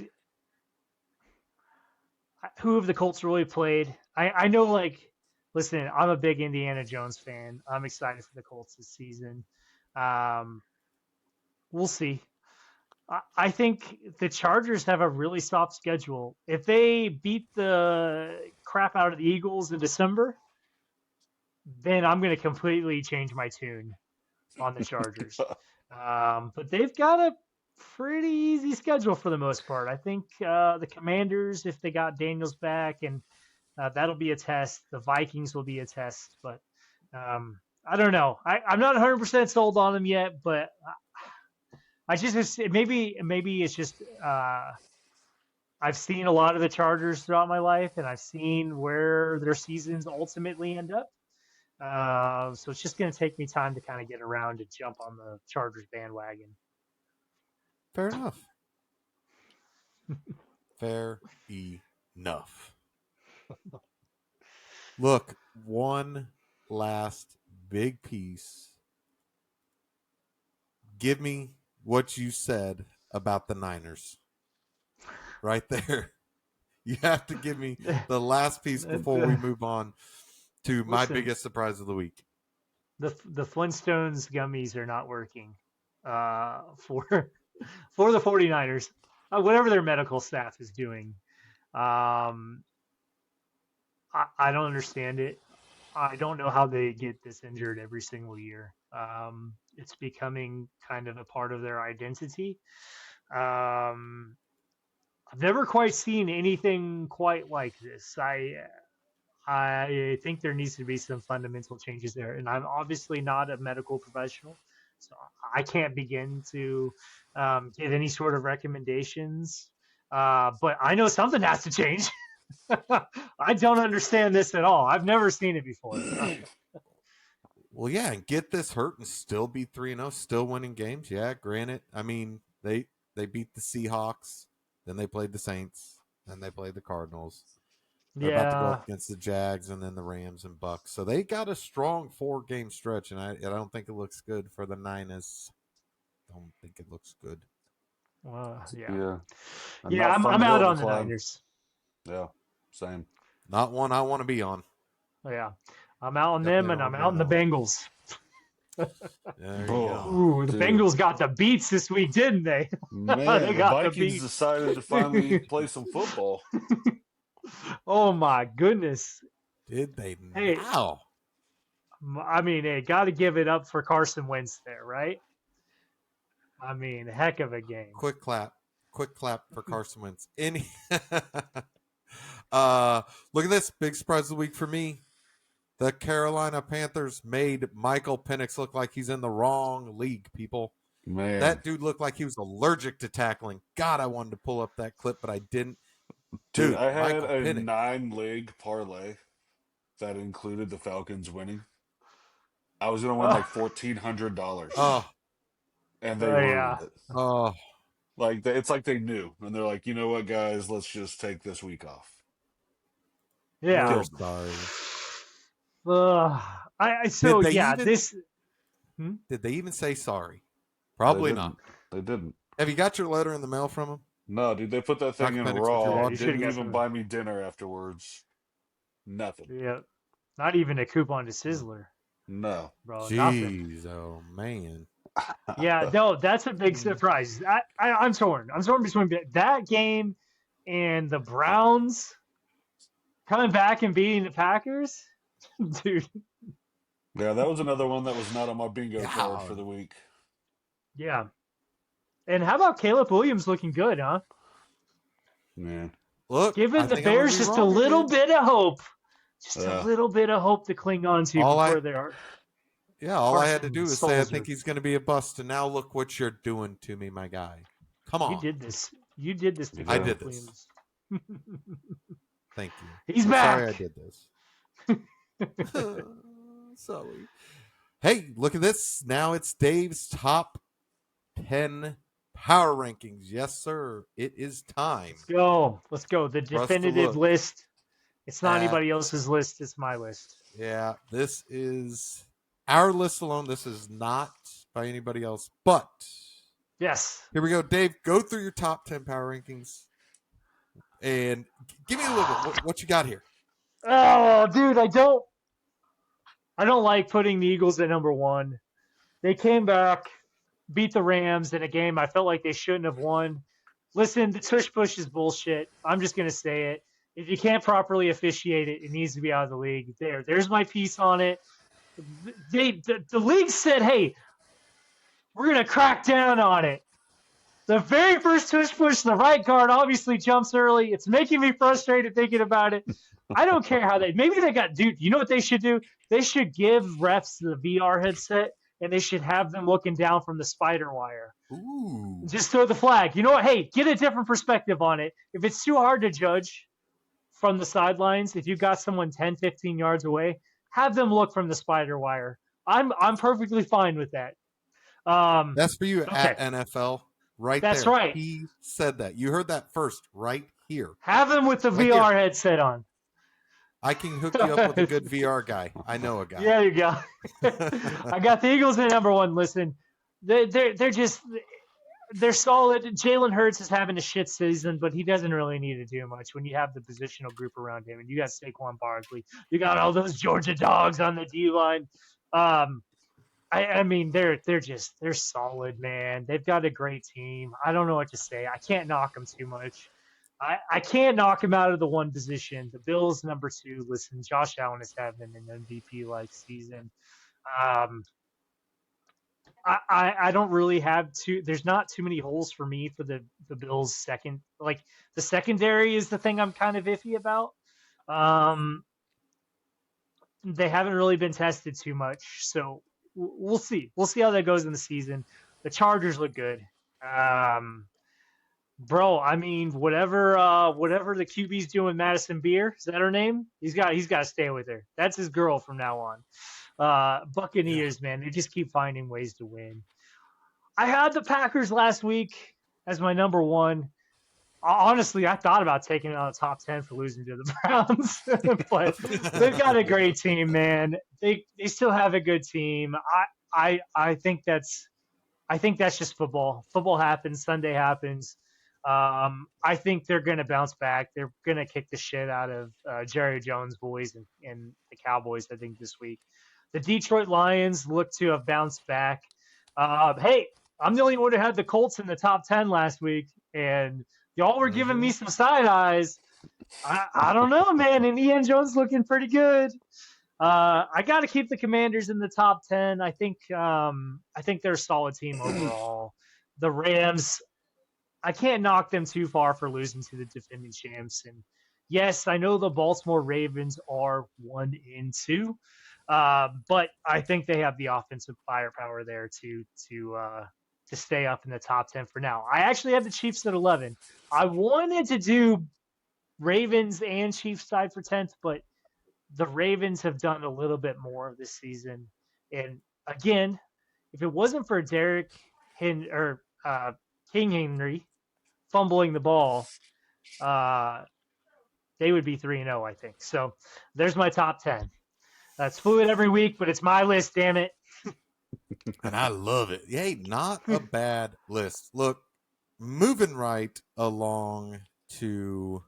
Speaker 2: who have the Colts really played? I know, like, listen, I'm a big Indiana Jones fan. I'm excited for the Colts this season. We'll see. I think the Chargers have a really soft schedule. If they beat the crap out of the Eagles in December, then I'm going to completely change my tune on the Chargers. But they've got a pretty easy schedule for the most part. I think the Commanders, if they got Daniels back, and that'll be a test. The Vikings will be a test. But I don't know. I'm not 100% sold on them yet, but I just maybe it's just I've seen a lot of the Chargers throughout my life, and I've seen where their seasons ultimately end up. So it's just going to take me time to kind of get around to jump on the Chargers bandwagon.
Speaker 1: Fair enough. Fair enough. Look, one last big piece. Give me what you said about the Niners. Right there. You have to give me the last piece before we move on to my biggest surprise of the week.
Speaker 2: The Flintstones gummies are not working for the 49ers. Whatever their medical staff is doing. I don't understand it. I don't know how they get this injured every single year. it's becoming kind of a part of their identity. Um, I've never quite seen anything quite like this. I think there needs to be some fundamental changes there, and I'm obviously not a medical professional, so I can't begin to give any sort of recommendations. But I know something has to change. I don't understand this at all. I've never seen it before.
Speaker 1: Well, yeah, and get this hurt and still be 3-0, still winning games. Yeah, granted. I mean, they beat the Seahawks, then they played the Saints, then they played the Cardinals. They're about to go
Speaker 2: Yeah,
Speaker 1: up against the Jags and then the Rams and Bucks. So they got a strong 4-game stretch, and I don't think it looks good for the Niners. Don't think it looks good.
Speaker 2: yeah,
Speaker 3: Yeah. And
Speaker 2: yeah.
Speaker 3: not fun
Speaker 2: I'm out
Speaker 3: hill to
Speaker 2: on the
Speaker 3: climb.
Speaker 2: Niners.
Speaker 3: Yeah. Same.
Speaker 1: Not one I want to be on.
Speaker 2: Yeah, I'm out on
Speaker 1: Definitely
Speaker 2: them, and
Speaker 1: don't
Speaker 2: I'm
Speaker 1: wanna be
Speaker 2: out on the
Speaker 1: on that
Speaker 2: Bengals.
Speaker 1: There you
Speaker 3: Oh,
Speaker 1: go.
Speaker 2: Ooh, the
Speaker 3: dude.
Speaker 2: Bengals got the beats this week, didn't they?
Speaker 3: Man,
Speaker 2: They
Speaker 3: the
Speaker 2: got the
Speaker 3: Vikings
Speaker 2: beats.
Speaker 3: decided to finally play some football.
Speaker 2: Oh my goodness.
Speaker 1: Did they
Speaker 2: Hey,
Speaker 1: now?
Speaker 2: I mean, hey, got to give it up for Carson Wentz there, right? I mean, heck of a game.
Speaker 1: Quick clap for Carson Wentz. Any look at this big surprise of the week for me. The Carolina Panthers made Michael Penix look like he's in the wrong league, people.
Speaker 3: Man.
Speaker 1: That dude looked like he was allergic to tackling. God, I wanted to pull up that clip, but I didn't.
Speaker 3: Dude, I had
Speaker 1: Michael
Speaker 3: a
Speaker 1: Penix.
Speaker 3: 9-leg parlay that included the Falcons winning. I was gonna win like $1,400.
Speaker 1: Oh,
Speaker 3: And they
Speaker 2: Yeah.
Speaker 3: ruined it.
Speaker 1: oh,
Speaker 3: Like it's like they knew, and they're like, you know what, guys, let's just take this week off.
Speaker 2: Yeah.
Speaker 1: feel
Speaker 3: Killed me.
Speaker 1: sorry.
Speaker 2: So
Speaker 1: Did they
Speaker 2: yeah,
Speaker 1: even-
Speaker 2: this
Speaker 1: Did they even say sorry? Probably
Speaker 3: They
Speaker 1: not.
Speaker 3: didn't. They didn't.
Speaker 1: Have you got your letter in the mail from him?
Speaker 3: No, dude, they put that thing in
Speaker 1: Michael Penix, if you're
Speaker 3: raw.
Speaker 1: watching-
Speaker 2: you should've
Speaker 3: Didn't
Speaker 2: got
Speaker 3: even
Speaker 2: some-
Speaker 3: buy me dinner afterwards. Nothing.
Speaker 2: yeah, not even a coupon to Sizzler,
Speaker 3: No.
Speaker 2: bro. Nothing.
Speaker 1: Jeez, oh man.
Speaker 2: Yeah, no, that's a big surprise. I'm torn. I'm torn between that game and the Browns coming back and beating the Packers. Dude,
Speaker 3: Yeah, that was another one that was not on my bingo
Speaker 1: Yeah.
Speaker 3: card for the week.
Speaker 2: yeah. And how about Caleb Williams looking good, huh?
Speaker 3: Man.
Speaker 1: Look,
Speaker 2: Giving
Speaker 1: I
Speaker 2: the
Speaker 1: think I'm gonna
Speaker 2: Bears
Speaker 1: be
Speaker 2: just a
Speaker 1: wrong
Speaker 2: little
Speaker 1: again.
Speaker 2: bit of hope. Just
Speaker 3: Yeah.
Speaker 2: a little bit of hope to cling on to
Speaker 1: All
Speaker 2: before they are.
Speaker 1: Yeah, all I had to
Speaker 2: Carson
Speaker 1: do is say I
Speaker 2: Soldier.
Speaker 1: think he's going to be a bust, and now look what you're doing to me, my guy. Come on.
Speaker 2: You did this. You did this to
Speaker 3: I
Speaker 2: Caleb
Speaker 1: did this.
Speaker 2: Williams.
Speaker 1: Thank you.
Speaker 2: He's
Speaker 1: I'm
Speaker 2: back.
Speaker 1: Sorry I did this. Sorry. Hey, look at this. Now it's Dave's top 10 power rankings. Yes, sir. It is time.
Speaker 2: Let's go. Let's go. The
Speaker 1: us to
Speaker 2: definitive
Speaker 1: look
Speaker 2: list. It's not
Speaker 1: at-
Speaker 2: anybody else's list. It's my list.
Speaker 1: Yeah, this is our list alone. This is not by anybody else. But
Speaker 2: Yes.
Speaker 1: here we go. Dave, go through your top 10 power rankings and give me a little bit. What you got here?
Speaker 2: Oh, dude, I don't like putting the Eagles at number one. They came back, beat the Rams in a game I felt like they shouldn't have won. Listen, the tush push is bullshit. I'm just gonna say it. If you can't properly officiate it, it needs to be out of the league. There's my piece on it. The league said, hey, we're gonna crack down on it. The very first tush push, the right guard obviously jumps early. It's making me frustrated thinking about it. I don't care how maybe they got, dude, you know what they should do? They should give refs the VR headset and they should have them looking down from the spider wire.
Speaker 1: Ooh.
Speaker 2: Just throw the flag. You know what? Hey, get a different perspective on it. If it's too hard to judge from the sidelines, if you've got someone 10, 15 yards away, have them look from the spider wire. I'm perfectly fine with that.
Speaker 1: That's for you at
Speaker 2: okay.
Speaker 1: NFL. Right
Speaker 2: That's
Speaker 1: there.
Speaker 2: right.
Speaker 1: He said that. You heard that first right here.
Speaker 2: Have them with the
Speaker 1: Right
Speaker 2: VR
Speaker 1: here.
Speaker 2: headset on.
Speaker 1: I can hook you up with a good VR guy. I know a guy.
Speaker 2: Yeah, you go. I got the Eagles at number one. Listen, they're solid. Jalen Hurts is having a shit season, but he doesn't really need to do much when you have the positional group around him. And you got Saquon Barkley. You got all those Georgia dogs on the D line. I mean, they're solid, man. They've got a great team. I don't know what to say. I can't knock them too much. I can't knock him out of the one position. The Bills number two. Listen, Josh Allen is having an MVP like season. I don't really have there's not too many holes for me for the Bills second. Like the secondary is the thing I'm kind of iffy about. They haven't really been tested too much, so we'll see. We'll see how that goes in the season. The Chargers look good. Bro, I mean, whatever the QB's doing, Madison Beer, is that her name? He's got to stay with her. That's his girl from now on. Buccaneers, man, they just keep finding ways to win. I had the Packers last week as my number one. Honestly, I thought about taking it on the top 10 for losing to the Browns, but they've got a great team, man. They still have a good team. I think that's just football. Football happens. Sunday happens. I think they're going to bounce back. They're going to kick the shit out of Jerry Jones' boys and the Cowboys, I think, this week. The Detroit Lions look to have bounced back. Hey, I'm the only one who had the Colts in the top 10 last week, and y'all were giving me some side eyes. I don't know, man. And Ian Jones looking pretty good. I got to keep the Commanders in the top 10. I think they're a solid team overall. The Rams, I can't knock them too far for losing to the defending champs. And yes, I know the Baltimore Ravens are 1-2, but I think they have the offensive firepower there to stay up in the top 10 for now. I actually have the Chiefs at 11. I wanted to do Ravens and Chiefs tied for 10th, but the Ravens have done a little bit more this season. And again, if it wasn't for King Henry fumbling the ball, they would be 3-0, I think. So there's my top 10. It's fluid every week, but it's my list, damn it.
Speaker 1: And I love it. Hey, not a bad list. Look, moving right along to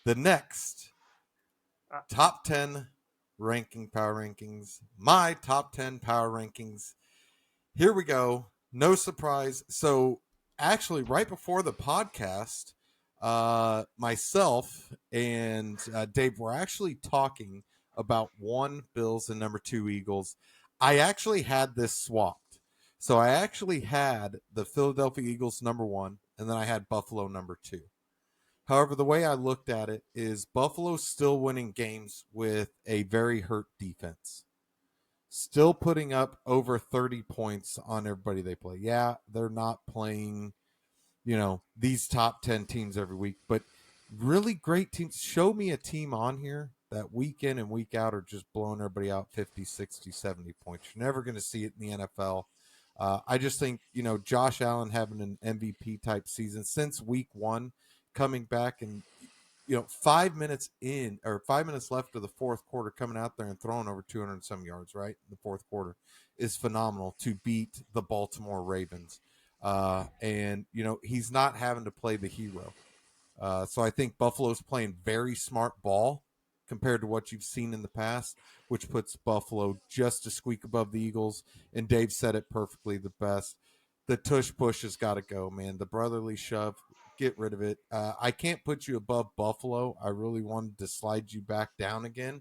Speaker 1: the next top 10 power rankings. My top 10 power rankings. Here we go. No surprise. So, actually, right before the podcast, myself and Dave were actually talking about 1 Bills and number 2 Eagles. I actually had this swapped. So I actually had the Philadelphia Eagles number 1, and then I had Buffalo number 2. However, the way I looked at it is Buffalo's still winning games with a very hurt defense. Still putting up over 30 points on everybody they play. Yeah, they're not playing, these top 10 teams every week, but really great teams. Show me a team on here that week in and week out are just blowing everybody out 50, 60, 70 points. You're never going to see it in the NFL. I just think, Josh Allen having an MVP type season since week 1, coming back and 5 minutes left of the fourth quarter, coming out there and throwing over 200 and some yards, right? In the fourth quarter is phenomenal to beat the Baltimore Ravens. And he's not having to play the hero. So I think Buffalo's playing very smart ball compared to what you've seen in the past, which puts Buffalo just a squeak above the Eagles. And Dave said it perfectly the best. The tush push has got to go, man. The brotherly shove, get rid of it. I can't put you above Buffalo. I really wanted to slide you back down again,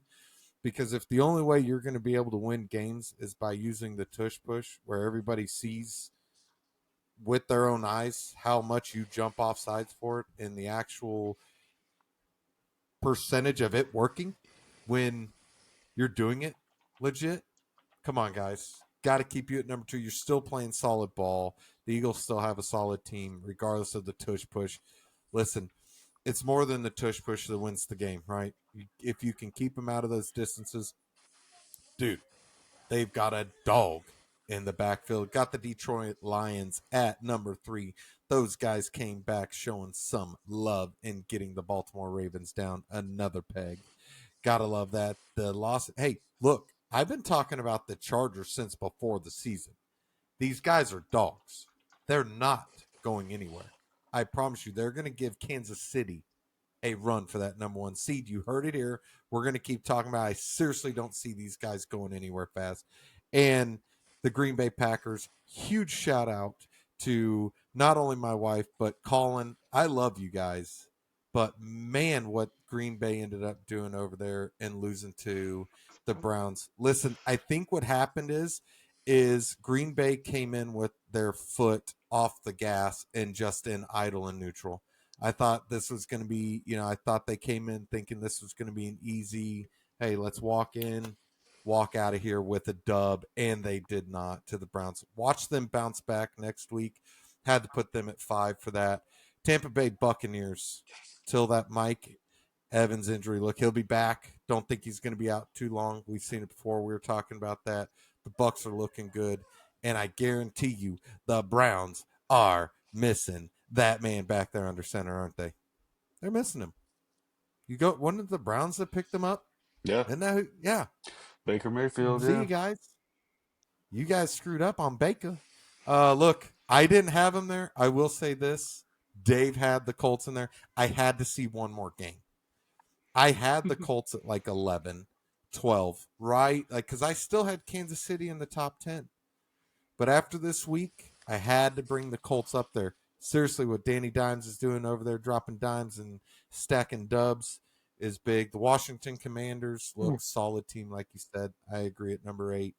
Speaker 1: because if the only way you're going to be able to win games is by using the tush push, where everybody sees with their own eyes how much you jump off sides for it and the actual percentage of it working when you're doing it legit. Come on, guys. Got to keep you at number 2. You're still playing solid ball. The Eagles still have a solid team, regardless of the tush push. Listen, it's more than the tush push that wins the game, right? If you can keep them out of those distances, dude, they've got a dog in the backfield. Got the Detroit Lions at number 3. Those guys came back showing some love in getting the Baltimore Ravens down another peg. Gotta love that. The loss. Hey, look, I've been talking about the Chargers since before the season. These guys are dogs. They're not going anywhere. I promise you, they're going to give Kansas City a run for that number 1 seed. You heard it here. We're going to keep talking about it. I seriously don't see these guys going anywhere fast. And the Green Bay Packers, huge shout out to not only my wife, but Colin. I love you guys. But man, what Green Bay ended up doing over there and losing to the Browns. Listen, I think what happened is is Green Bay came in with their foot off the gas and just in idle and neutral. I thought this was going to be, I thought they came in thinking this was going to be an easy, hey, let's walk in, walk out of here with a dub, and they did not to the Browns. Watch them bounce back next week. Had to put them at 5 for that. Tampa Bay Buccaneers, till that Mike Evans injury. Look, he'll be back. Don't think he's going to be out too long. We've seen it before. We were talking about that. The Bucs are looking good, and I guarantee you the Browns are missing that man back there under center, aren't they? They're missing him. You go one of the Browns that picked him up?
Speaker 3: Yeah.
Speaker 1: And now, yeah.
Speaker 3: Baker Mayfield,
Speaker 1: See
Speaker 3: yeah.
Speaker 1: you guys. You guys screwed up on Baker. Look, I didn't have him there. I will say this. Dave had the Colts in there. I had to see one more game. I had the Colts at like 11, 12, right? Like, because I still had Kansas City in the top 10. But after this week, I had to bring the Colts up there. Seriously, what Danny Dimes is doing over there, dropping dimes and stacking dubs, is big. The Washington Commanders look solid team, like you said. I agree at number 8.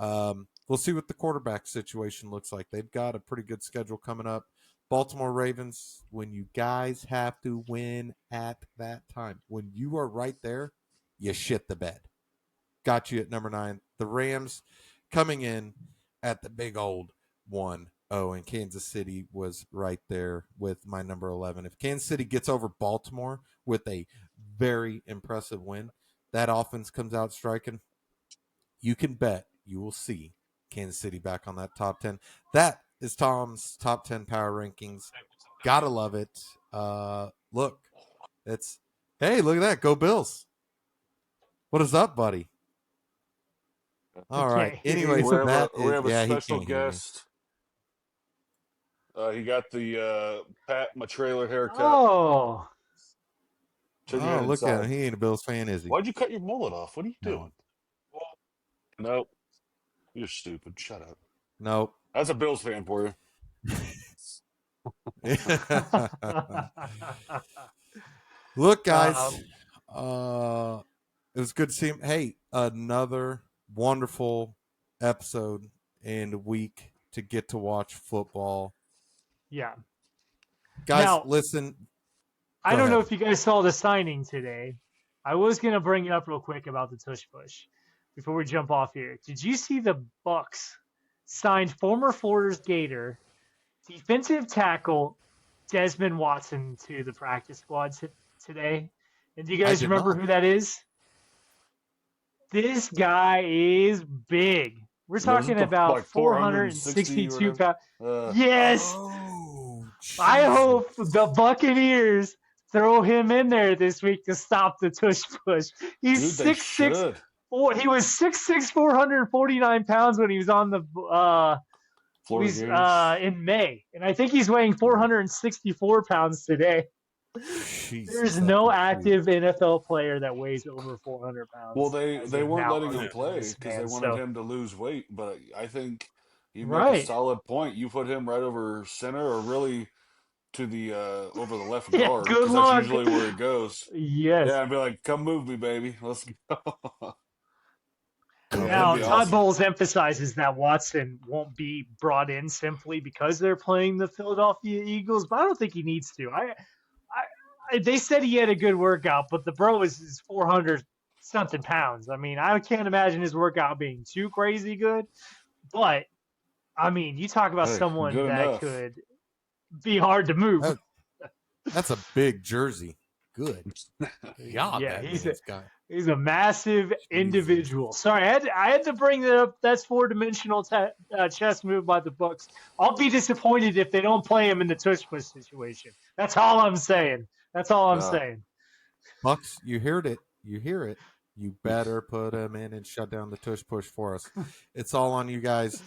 Speaker 1: We'll see what the quarterback situation looks like. They've got a pretty good schedule coming up. Baltimore Ravens, when you guys have to win at that time, when you are right there, you shit the bed. Got you at number 9. The Rams coming in at the big old 1-0, and Kansas City was right there with my number 11. If Kansas City gets over Baltimore with a very impressive win, that offense comes out striking, you can bet you will see Kansas City back on that top 10. That is Tom's top 10 power rankings. Gotta love it. Look, hey, look at that. Go Bills. What is up, buddy? All right. Anyways,
Speaker 3: we have a special
Speaker 1: he can't hear me.
Speaker 3: guest. He got the Pat my trailer haircut.
Speaker 2: Oh.
Speaker 3: Turn your head
Speaker 1: Look at
Speaker 3: inside.
Speaker 1: him. He ain't a Bills fan, is he?
Speaker 3: Why'd you cut your mullet off? What are you
Speaker 1: No.
Speaker 3: doing? Nope. You're stupid. Shut up.
Speaker 1: Nope.
Speaker 3: That's a Bills fan for you.
Speaker 1: Look, guys. It was good to see him. Hey, another wonderful episode and week to get to watch football.
Speaker 2: Yeah.
Speaker 1: Guys,
Speaker 2: Now,
Speaker 1: listen.
Speaker 2: I don't know
Speaker 1: ahead.
Speaker 2: if you guys saw the signing today. I was going to bring it up real quick about the tush push before we jump off here. Did you see the Bucs signed former Florida's Gator defensive tackle Desmond Watson to the practice squad today? And do you guys remember who that is? This guy is big. We're talking about
Speaker 3: like
Speaker 2: 462 pounds. Yes.
Speaker 1: Oh,
Speaker 2: I hope the Buccaneers throw him in there this week to stop the tush push. He's 6'6". He was 6'6", 449 pounds when he was on the in May, and I think he's weighing 464 pounds today.
Speaker 1: Jesus,
Speaker 2: there's no active NFL player that weighs over 400 pounds.
Speaker 3: Well, they weren't letting him play because they wanted
Speaker 2: so.
Speaker 3: him to lose weight. But I think you make
Speaker 2: Right.
Speaker 3: a solid point. You put him right over center, or really to the over the left
Speaker 2: Yeah,
Speaker 3: guard,
Speaker 2: good
Speaker 3: because
Speaker 2: luck.
Speaker 3: that's usually where he goes.
Speaker 2: Yes.
Speaker 3: Yeah, I'd be like, "Come move me, baby. Let's go."
Speaker 2: Now,
Speaker 3: that'd be
Speaker 2: Todd
Speaker 3: awesome.
Speaker 2: Bowles emphasizes that Watson won't be brought in simply because they're playing the Philadelphia Eagles, but I don't think he needs to. They said he had a good workout, but the bro is 400-something pounds. I mean, I can't imagine his workout being too crazy good. But, I mean, you talk about someone that could be hard to move.
Speaker 1: That's a big jersey. Good.
Speaker 2: Yeah, he's a massive individual. Sorry, I had to bring that up. That's 4-dimensional chess move by the Bucs. I'll be disappointed if they don't play him in the tush push situation. That's all I'm saying. Saying.
Speaker 1: Bucs, you heard it. You hear it. You better put him in and shut down the tush push for us. It's all on you guys.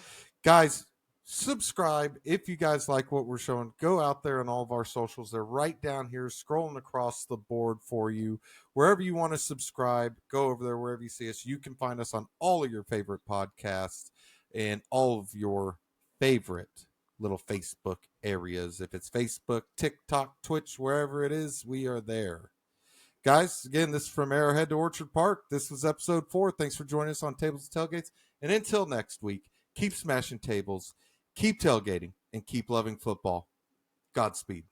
Speaker 1: Guys, subscribe if you guys like what we're showing. Go out there on all of our socials. They're right down here, scrolling across the board for you. Wherever you want to subscribe, go over there. Wherever you see us, you can find us on all of your favorite podcasts and all of your favorite little Facebook areas. If it's Facebook, TikTok, Twitch, wherever it is, we are there. Guys, again, this is from Arrowhead to Orchard Park. This was episode 4. Thanks for joining us on Tables Tailgates. And until next week, keep smashing tables, keep tailgating, and keep loving football. Godspeed.